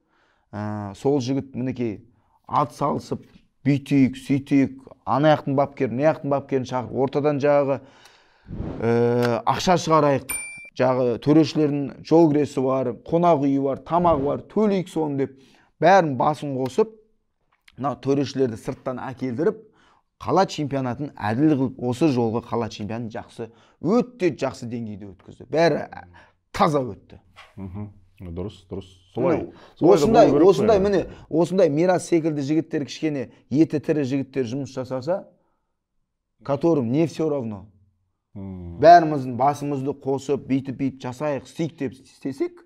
Сол жігіт мінекей ат салысып, бүйтейік, сөйтейік, ана яқтың бапкерін, не яқтың бапкерін шақырып, ортадан жағы ақша шығарайық, жағы төрешілердің жол кіресі бар, қонақ үйі бар, тамағы бар, төлейік соны деп, бәрін басын қосып, төрешілерді сырттан әкелдіріп, қала чемпионатын әділ қылып, осы жолғы қала чемпионатын жақсы, өте жақсы деңгейде өткізді. Бәрі таза өтті. Дұрыс. Осындай Мирас секілді жігіттер кішкене еті тірі жігіттер жұмыс жасаса, которым не все равно. Бәріміздің басымызды қосып, бүйтіп жасайық, істейік деп істесек,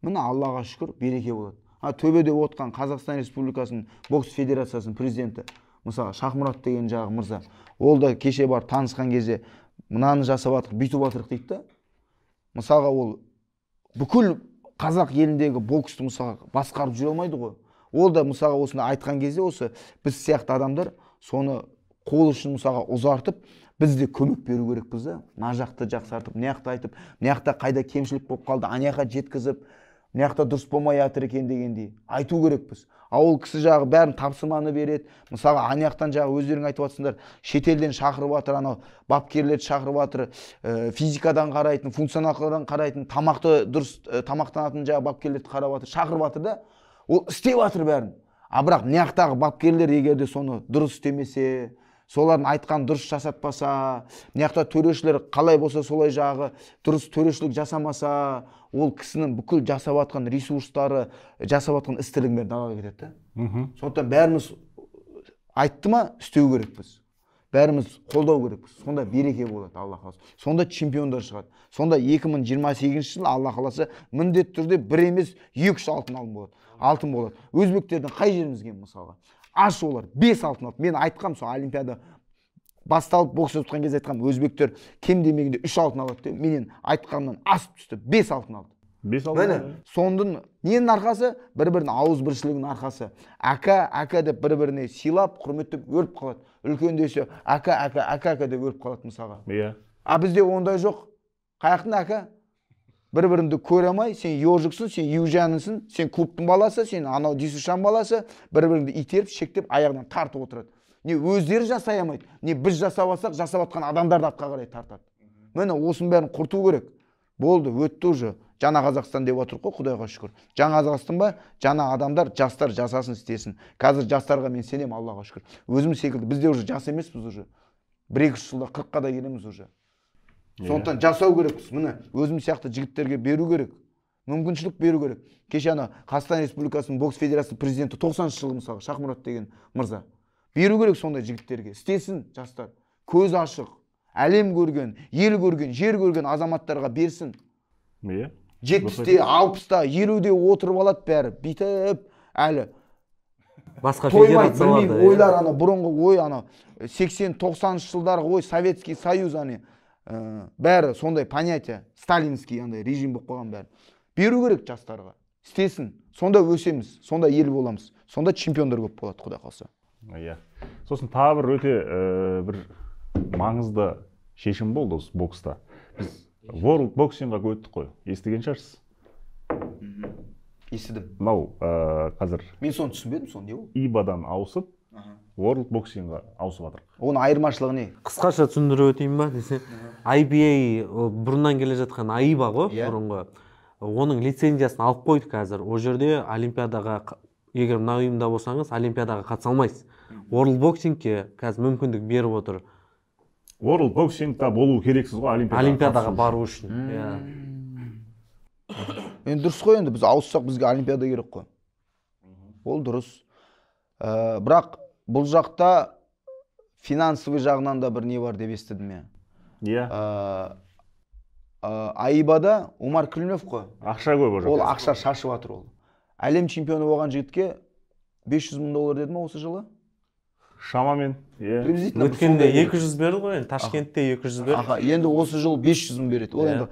міне Аллаға шүкір береке болады. Төбеде отқан Қазақстан Республикасының бокс федерациясының президенті, мысалы Шахмұрат деген жағы мырза, ол да кеше бар танысқан кезде мынаны жасап атырық, бүйтіп атырық дейді да. Мысалға ол бүкіл қазақ еліндегі боксты мысалға басқарып жүре алмайды ғой. Ол да мысалға осыны айтқан кезде осы біз сияқты адамдар соны қол үшін мысалға ұзартып, біз де көмек беру керекпіз да. Мына жақты жақсартып, мына жақты айтып, мына жақта қайда кемшілік болып қалды, ана жаққа жеткізіп, мына жақта дұрыс болмай жатыр екен дегендей айту керекпіз. Ол кісі жағы бәрін тапсырманы береді. Мысалы анаяқтан жағы өздерің айтып жатсыңдар, шетелден шақырып жатыр, анау бапкерлерді шақырып жатыр, физикадан қарайтын, функционалдықтан қарайтын, тамақты дұрыс тамақтанатын жағы бапкерлерді қарап жатыр, шақырып жатыр да. Ол істеп жатыр бәрін. Бірақ мынаяқтағы бапкерлер егерде соны дұрыс істемесе, солардың айтқан дұрыс жасатпаса, мынаяқта төрешілер қалай болса солай жағы дұрыс төрешілік жасамаса, ол кісінің бүкіл жасап жатқан ресурстары, жасап жатқан іс-тірлігімен далаға кетеді да. Сондықтан бәріміз айтты ма, істеу керекпіз. Бәріміз қолдау керекпіз. Сонда береке болады, Алла қаласа. Сонда чемпиондар шығады. Сонда 2028 жыл Алла қаласа міндетті түрде бір емес 2-3 алтын болады. Өзбектердің қай жерімізге мысалға аш олар 5 алтын алды. Мен айтқам, сол олимпиада басталып бокс өткен кезде айтқам, өзбектер кем демегенде 3 алтын алады деп. Менен айтқаннан асып түсті, 5 алтын алды. 5 алтын. Міне, сондың ненің арқасы? Бір-бірінің ауызбіршілігінің арқасы. Ака деп бір-біріне сыйлап, құрметтеп өріп қалады. Үлкен десе, ака деп өріп қалады мысалға. Иә. Бізде ондай жоқ. Қаяқтың ака? Бір-біріңді көре алмай, сен ежиксің, сен южанысың, сен клубтың баласы, сен анау дисушан баласы, бір-біріңді итеріп, шектеп, аяғынан тартып отырады. Не өздері жасай алмайды, не біз жасап алсақ, жасап жатқан адамдарды артқа қарай тартады. Міне осының бәрін құрту керек. Болды, өтті уже. Жаңа Қазақстан деп отыр ғой, Құдайға шүкір. Жаңа Қазақстан ба? Жаңа адамдар, жастар жасасын, істесін. Қазір жастарға мен сенем, Аллаға шүкір. Өзім секілді, бізде уже жас емеспіз уже. 1-2 жылда 40-қа да келеміз уже. Сондықтан жасау керекпіз. Міне, өзім сияқты жігіттерге беру керек. Мүмкіншілік беру керек. Кеше ана Қазақстан Республикасының бокс федерациясының президенті 90 жылы мысалы Шахмұрат деген мырза. Беру керек сондай жігіттерге. Істесін жастар. Көз ашық, әлем көрген, ел көрген, жер көрген азаматтарға берсін. 70-те, 60-та, 50-де отырып алады бәрі. Битіп әлі. Басқа федерацияларда. Ойлар ана бұрынғы ой ана 80-90 жылдарға ой Советский Союз ане бәрі сондай понятие, сталинский андай режим болып қалған бәрі. Беру керек жастарға. Істесін. Сонда өсеміз, сонда ел боламыз. Сонда чемпиондар көп болады, Құдай қаласа. Иә. Сосын тағы бір өте бір маңызды шешім болды осы бокста. Біз World Boxingға өттік қой. Естіген шығарсыз? Естідім. Мынау қазір мен соны түсінбедім, соны не ол? IBAдан ауысып, World Boxingға ауысып жатыр. Оның айырмашылығы не? Қысқаша түсіндіріп өтейін ба десе, IBA бұрыннан келе жатқан IBA ғой, бұрынғы. Оның лицензиясын алып қойды қазір. О жерде олимпиадаға, егер мына ұйымда болсаңыз, олимпиадаға қатыса алмайсыз. World Boxingке қазір мүмкіндік беріп отыр. World Boxingта болу керексіз ғой олимпиадаға бару үшін. Енді дұрыс қой, енді біз ауыссақ бізге олимпиада керек қой. Ол дұрыс. Бірақ бұл жақта финансовый жағынан да бір не бар деп естідім мен. Иә. Айбада Умар Климов қой. Ақша көп ол жақта. Ол ақша шашып жатыр ол. Әлем чемпионы болған жігітке $500,000 деді ма осы жылы? Шамамен. Өткенде 200 берді ғой, Ташкентте 200 берді. Енді осы жыл 500,000 береді. Ол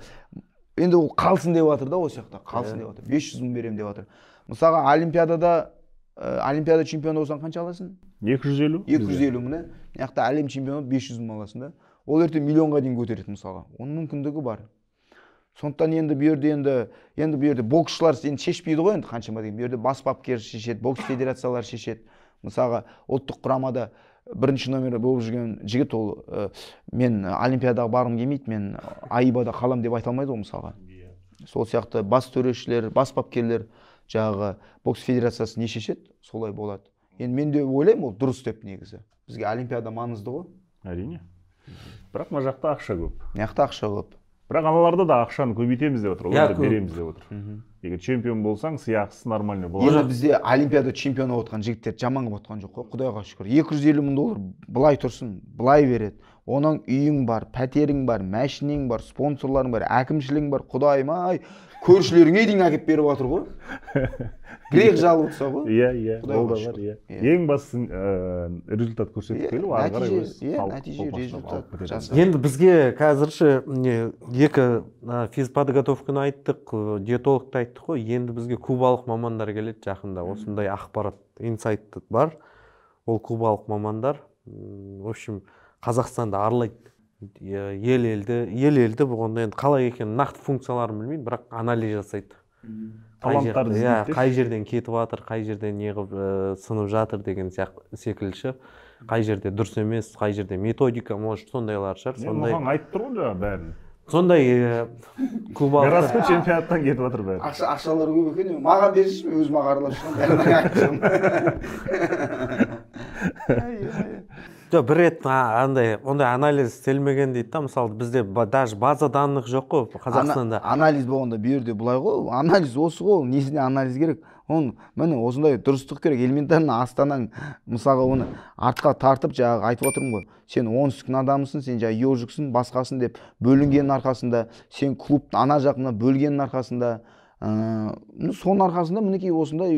енді ол қалсын деп жатыр да осы жақта. Қалсын деп жатыр. 500,000 берем деп жатыр. Мысалға олимпиада чемпионы болсаң қанша аласың? 250. 250 міне. Яқта әлем чемпионы 500,000 аласың да. Ол ертең миллионға дейін көтереді мысалға. Оның мүмкіндігі бар. Сондықтан енді бұл жерде боксшылар енді шешпейді ғой енді қаншама деген. Бұл жерде бас бапкер шешеді, бокс федерациялары шешеді. Мысалға ұлттық құрамада бірінші номері болып жүрген жігіт ол мен олимпиадаға барғым келмейді, мен айбада қалам деп айта алмайды ғой мысалға. Сол сияқты бас төрешілер, бас бапкерлер жағы бокс федерациясы не шешеді, солай болады. Енді мен де ойлаймын ол дұрыс деп негізі. Бізге олимпиада маңызды ғой. Әрине. Бірақ мына жақта ақша көп. Мына жақта ақша көп. Бірақ аналарда да ақшаны көбейтеміз деп отыр, оларды береміз деп отыр. Егер чемпион болсаң, сыйақысы нормальный болады. Енді бізде олимпиада чемпионы отқан жігіттер жаман қылып отқан жоқ қой, Құдайға шүкір. $250,000 былай тұрсын, былай береді. Оның үйің бар, пәтерің бар, машинең бар, спонсорларың бар, әкімшілігің бар, Құдайым ай, көршілеріңе дейін әкеп беріп жатыр ғой. Грех жалып отырса ғой. Иә, ол да бар, иә. Ең басты результат көрсетіп келу, ары қарай нәтиже, результат. Енді бізге қазірше екі физподготовканы айттық, диетологты айттық қой. Енді бізге кубалық мамандар келеді жақында. Осындай ақпарат, инсайт бар. Ол кубалық мамандар, в общем, Қазақстанды аралайды. Ел елді болғанда енді қалай екенін нақты функцияларын білмейді, бірақ анализ жасайды. таланттарды іздейді. Қай жерден кетіп жатыр, қай жерден не қылып сынып жатыр деген секілді. Қай жерде дұрыс емес, қай жерде методика, может сондайлар шығар. Сондай айтып тұр ғой жаңағы бәрін. Сондай кубалықтар городской чемпионаттан кетіп жатыр бәрі. Ақшалары көп екен, маған берші, өзім ағарылап шығамын. жоқ, бір рет ондай анализ істелмеген дейді да, мысалы бізде даже база данных жоқ қой Қазақстанда. Анализ болғанда бұл жерде былай ғой, анализ осы ғой, несіне анализ керек? Оны міне осындай дұрыстық керек, элементарный астанаң мысалға оны артқа тартып жаңағы айтып отырмын ғой, сен оңтүстіктің адамысың, сен жаңағы ежиксің, басқасын деп бөлінгеннің арқасында, сен клуб ана жағына бөлгеннің арқасында, соның арқасында мінекей осындай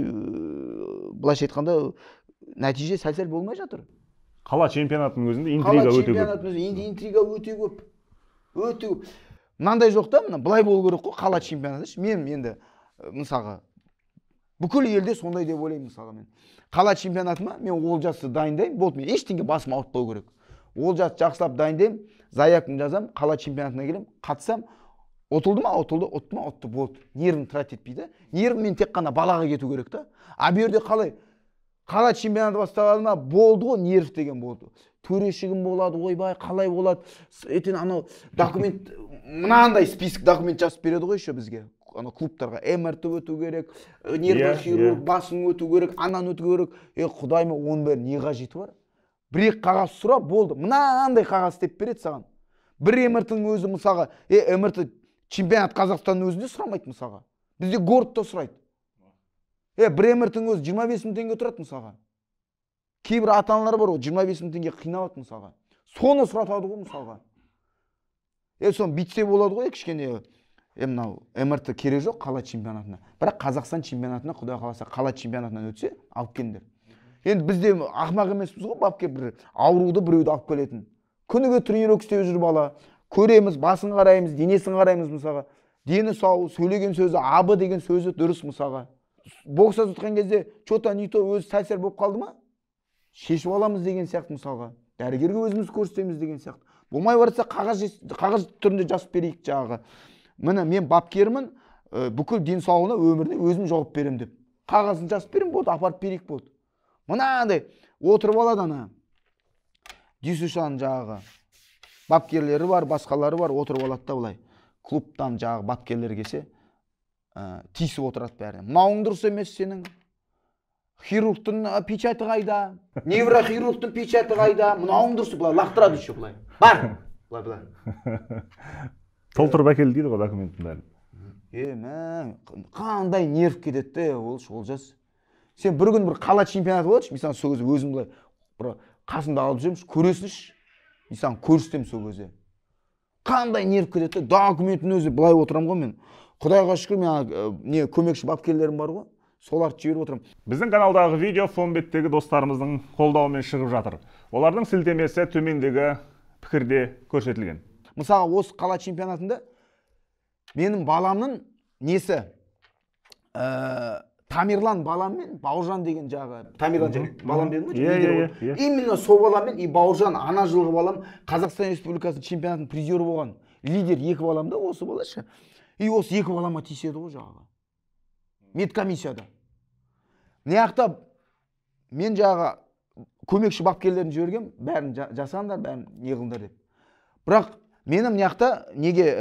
былайша айтқанда нәтиже сәл-сәл болмай жатыр. Қала чемпионатының өзінде интрига өте көп. Интрига өте көп. Өте көп. Мынандай жоқ та, мына былай болу керек қой қала чемпионаты. Мен енді мысалға бүкіл елде сондай деп ойлаймын мысалға мен. Қала чемпионатыма мен Олжасты дайындаймын, болды, мен ештеңе басым ауыртпау керек. Олжасты жақсылап дайындаймын, заявканы жазамын, қала чемпионатына келемін, қатысам, ұтылды ма, ұтылды, ұтты ма, ұтты, болды. Нервін трат етпейді. Нервім мен тек қана балаға кету керек та. А бұл жерде қалай? Қала чемпионаты басталды ма, болды ғой, нерв деген болды. Төрешігім болады, ойбай, қалай болады? Ертең анау документ, мынандай список документ жазып береді ғой еще бізге. Клубтарға МРТ өту керек, нейрохирург басын өту керек, анан өту керек. Құдайма, оның бәрі не қажеті бар? Бір қағаз сұрап болды. Мынандай қағаз істеп береді саған. Бір МРТ-ның өзі мысалға, МРТ чемпионат Қазақстанның өзінде сұрамайды мысалға. Бізде городта сұрайды. Бір МРТ-ның өзі 25 мың теңге тұрады мысалға. Кейбір ата-аналар бар, 25 мың теңге қиналады мысалға. Соны сұратады ғой мысалға. Соны битсе болады ғой, кішкене мынау МРТ керек жоқ қала чемпионатына. Бірақ Қазақстан чемпионатына, құдай қаласа, қала чемпионатынан өтсе, алып келіңдер. Енді бізде ақымақ емеспіз ғой, бапкер бір ауруды біреуді алып келетін. Күніге тренировка істеп жүр бала. Көреміз, басын қараймыз, денесін қараймыз мысалға. Дені сау, сөйлеген сөзі, абы деген сөзі дұрыс мысалға. Бокста тұтқан кезде что-то не то өзі сәл-сәл болып қалды ма? Шешіп аламыз деген сияқты мысалға. Дәрігерге өзіміз көрсетеміз деген сияқты. Болмай барса қағаз түрінде жазып берейік жағы. Міне мен бапкермін, бүкіл денсаулығына өміріне өзім жауап берем деп. Қағазын жазып берем болды, апарып берейік болды. Мынандай отырып алады ана. Дүйсушан жағы бапкерлері бар, басқалары бар, отырып алады да былай. Клубтан жағы бапкерлер келсе, тиісіп отырады бәріне. Мынауың дұрыс емес сенің. Хирургтың печаты қайда? Неврохирургтың печаты қайда? Мынауың дұрыс, былай лақтырады еще былай. Бар. Былай. Толтырып әкелді дейді ғой документтің бәрін. Қандай нерв кетеді, Олжас. Сен бір күн бір қала чемпионаты болады, мен саған сол кезде өзім былай бір қасымда алып жүремін, көресінші, мен саған көрсетемін сол кезде. Қандай нерв кетеді, документтің өзі былай отырам ғой мен. Құдайға шүкір, мен көмекші бапкерлерім бар ғой, соларды жіберіп отырам. Біздің каналдағы видео фонбеттегі достарымыздың қолдауымен шығып жатыр. Олардың сілтемесі төмендегі пікірде көрсетілген. Мысалы, осы қала чемпионатында менің баламның несі Тамерлан баламмен Бауыржан деген жағы. Тамерлан балам дедім ғой. Именно сол баламмен и Бауыржан ана жылғы балам Қазақстан Республикасы чемпионатының призері болған. Лидер екі балам да осы балашы. И осы екі балама тиіседі ғой жағы. Медкомиссияда. Неяқта мен жағы көмекші бапкерлерін жіберген, бәрін жасаңдар, бәрін не қылыңдар деп. Бірақ менің неяқта неге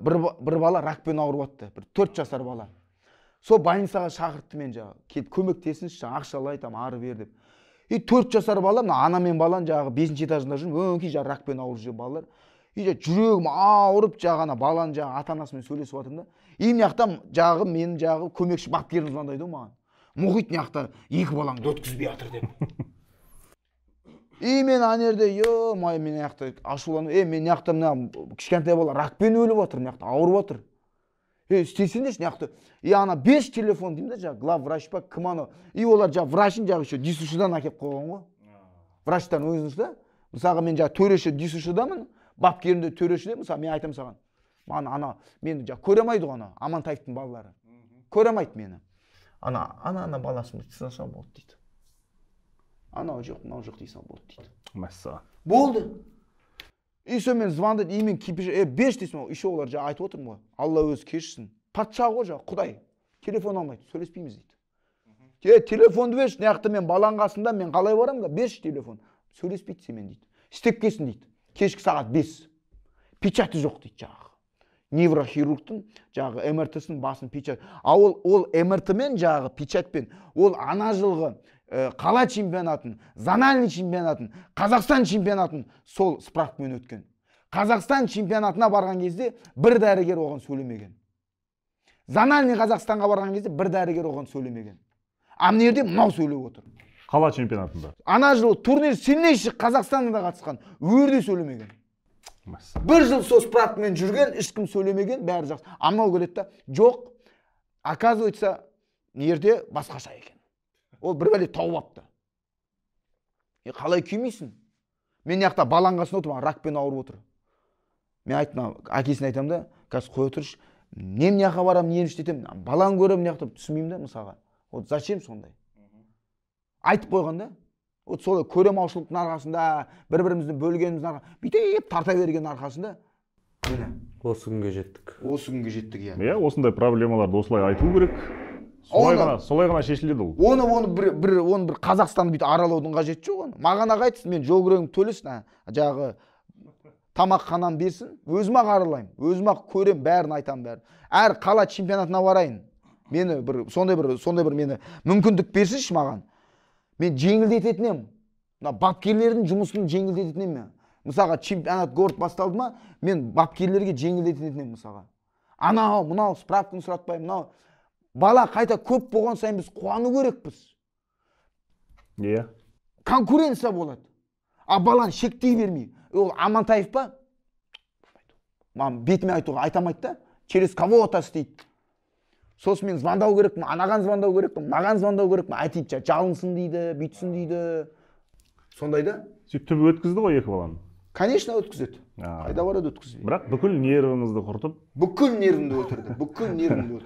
бір бала ракпен ауырып атты. Бір 4 жасар бала. Сол больницаға шақыртты мен жағы. Келіп көмектесінші, ақшалай айтам, ары бер деп. И 4 жасар бала, ана мен балан жағы 5-ші этажында жүрмін, өңкей жағы ракпен ауырып жүрген балалар. И жүрегім ауырып жағы балан жағы ата-анасымен сөйлесіп жатырмын да. И неяқта жағы мен жағы көмекші бапкерім звондайды маған. Мұхит неяқта екі балаңды өткізбей жатыр деп. И мен ана жерде, мен неяқта ашуланып, мен неяқта мына кішкентай бала ракпен өліп жатыр, неяқта ауырып жатыр. Істесеңдерші неяқта. И ана 5 телефон деймін да жағы, главврач па, кім ана. И олар жағы врачын жағы еще дисушыдан әкеп қойған ғой. Врачтан өзіңіз да. Мысалға мен жағы төреші дисушыдамын, бапкерімде төрешіде, мысалы мен айтам саған. Ана мені жағы көремайды ғой ана, Амантаевтың балалары. Көремайды мені. Ана баласын дейсің болды дейді. Анау жоқ, мынау жоқ дейсің болды дейді. Мәссаған. Болды. И сол мен звондады, и мен кипиш, 5 дейсің, еще олар жағы айтып отырмын ғой. Алла өзі кешірсін. Патша ғой жағы, Құдай. Телефон алмайды, сөйлеспейміз дейді. Телефонды берші, мына мен баланың қасында, мен қалай барамын да, берші телефон. Сөйлеспейді сенімен дейді. Істеп келсін дейді. Кешкі сағат 5. Печаты жоқ дейді жаңағы. Неврохирургтың жаңағы МРТ-сінің басын печать. А ол МРТ-мен жаңағы печатпен, ол ана жылғы қала чемпионатын, зональный чемпионатын, Қазақстан чемпионатын сол справкамен өткен. Қазақстан чемпионатына барған кезде бір дәрігер оған сөйлемеген. Зональный Қазақстанға барған кезде бір дәрігер оған сөйлемеген. А мына жерде мынау сөйлеп отыр. Қала чемпионатында. Ана жылы турнир сильнейший Қазақстанда да қатысқан, өрде сөйлемеген. Бір жыл сол справкамен жүрген, ешкім сөйлемеген, бәрі жақсы. А мынау келеді да, жоқ, оказывается, мына жерде басқаша екен. Ол бір бәле тауып апты. Қалай күймейсің? Мен яқта баланың қасында отырмын, ракпен ауырып отыр. Мен айттым, әкесіне айтамын да, қазір қой отыршы, не мына барам, не етем, баланы көрем, мына жақта түсінбеймін да, мысалға. Вот зачем сондай? Айтып қойған да. Вот солай көрем аушылықтың арқасында, бір-бірімізді бөлгеніміздің арқасында, бүйтіп тарта берген арқасында. Осы күнге жеттік. Осы күнге жеттік, иә. Иә, осындай проблемаларды осылай айту керек. Солай ғана шешіледі ол. Оны бір Қазақстанды бүйтіп аралаудың қажеті жоқ оны. Маған аға айтсын, мен жол-күрегімді төлесін, жағы тамақханам берсін, өзім ақ аралаймын, өзім ақ көрем, бәрін айтамын бәрін. Әр қала чемпионатына барайын. Мені сондай бір мені мүмкіндік берсінші маған. Мен жеңілдететін ем. Бапкерлердің жұмысын жеңілдететін ем мен. Мысалға чемпионат город басталды ма, мен бапкерлерге жеңілдететін ем мысалға. Анау, мынау справканы сұратпаймын, мынау. Бала қайта көп болған сайын біз қуану керекпіз. Иә. Конкуренция болады. А баланы шектей бермей. Ол Амантаев па? Мам бетіме айтуға айтамайды да. Через кого-то істейді. Сосын мен звондау керекпін, анаған звондау керекпін, маған звондау керекпін, айтып жалынсын дейді, бүйтсін дейді. Сондай да? Сөйтіп өткізді ғой екі баланы. Конечно, өткізеді. Қайда барады өткізбей. Бірақ бүкіл нервіңізді құртып. Бүкіл нервімді өлтірді.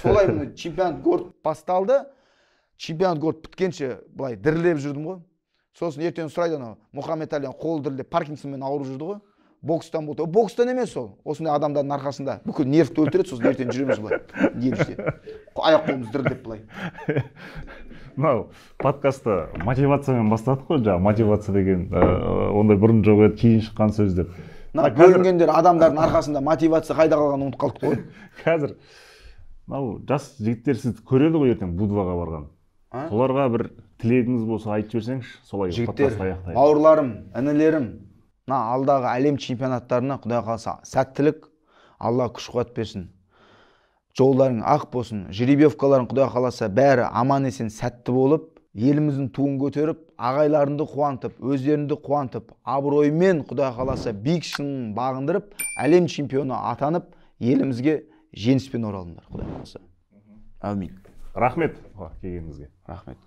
Солай міне чемпионат город басталды. Чемпионат город біткенше былай дірілеп жүрдім ғой. Сосын ертең сұрайды анау Мұхаммед Алиан қолы дірілеп Паркинсонмен ауырып жүрді ғой. Бокстан болды. Бокстан емес ол. Осындай адамдардың арқасында бүкіл нервті өлтіреді, сосын ертең жүреміз былай. Емште. Аяқ қолымыз дірілеп былай. Мынау подкастты мотивациямен бастадық қой, жаңағы мотивация деген ондай бұрын жоқ еді, кейін шыққан сөз деп. Бөлінгендер адамдардың арқасында мотивация қайда қалғанын ұмытып қалдық қой. Қазір мынау жас жігіттер сізді көреді ғой ертең Будваға барған. Соларға бір тілегіңіз болса айтып жіберсеңізші, солай подкаст аяқтайық. Бауырларым, інілерім, алдағы әлем чемпионаттарына Құдай қаласа сәттілік, Алла күш-қуат берсін. Жолдарың ақ болсын, жеребьевкаларың Құдай қаласа бәрі аман есен сәтті болып, еліміздің туын көтеріп, ағайларыңды қуантып, өздеріңді қуантып, абыроймен Құдай қаласа биік шыңын бағындырып, әлем чемпионы атанып, елімізге жеңіспен оралыңдар Құдай қаласа. Әмин. Рахмет келгеніңізге. Рахмет.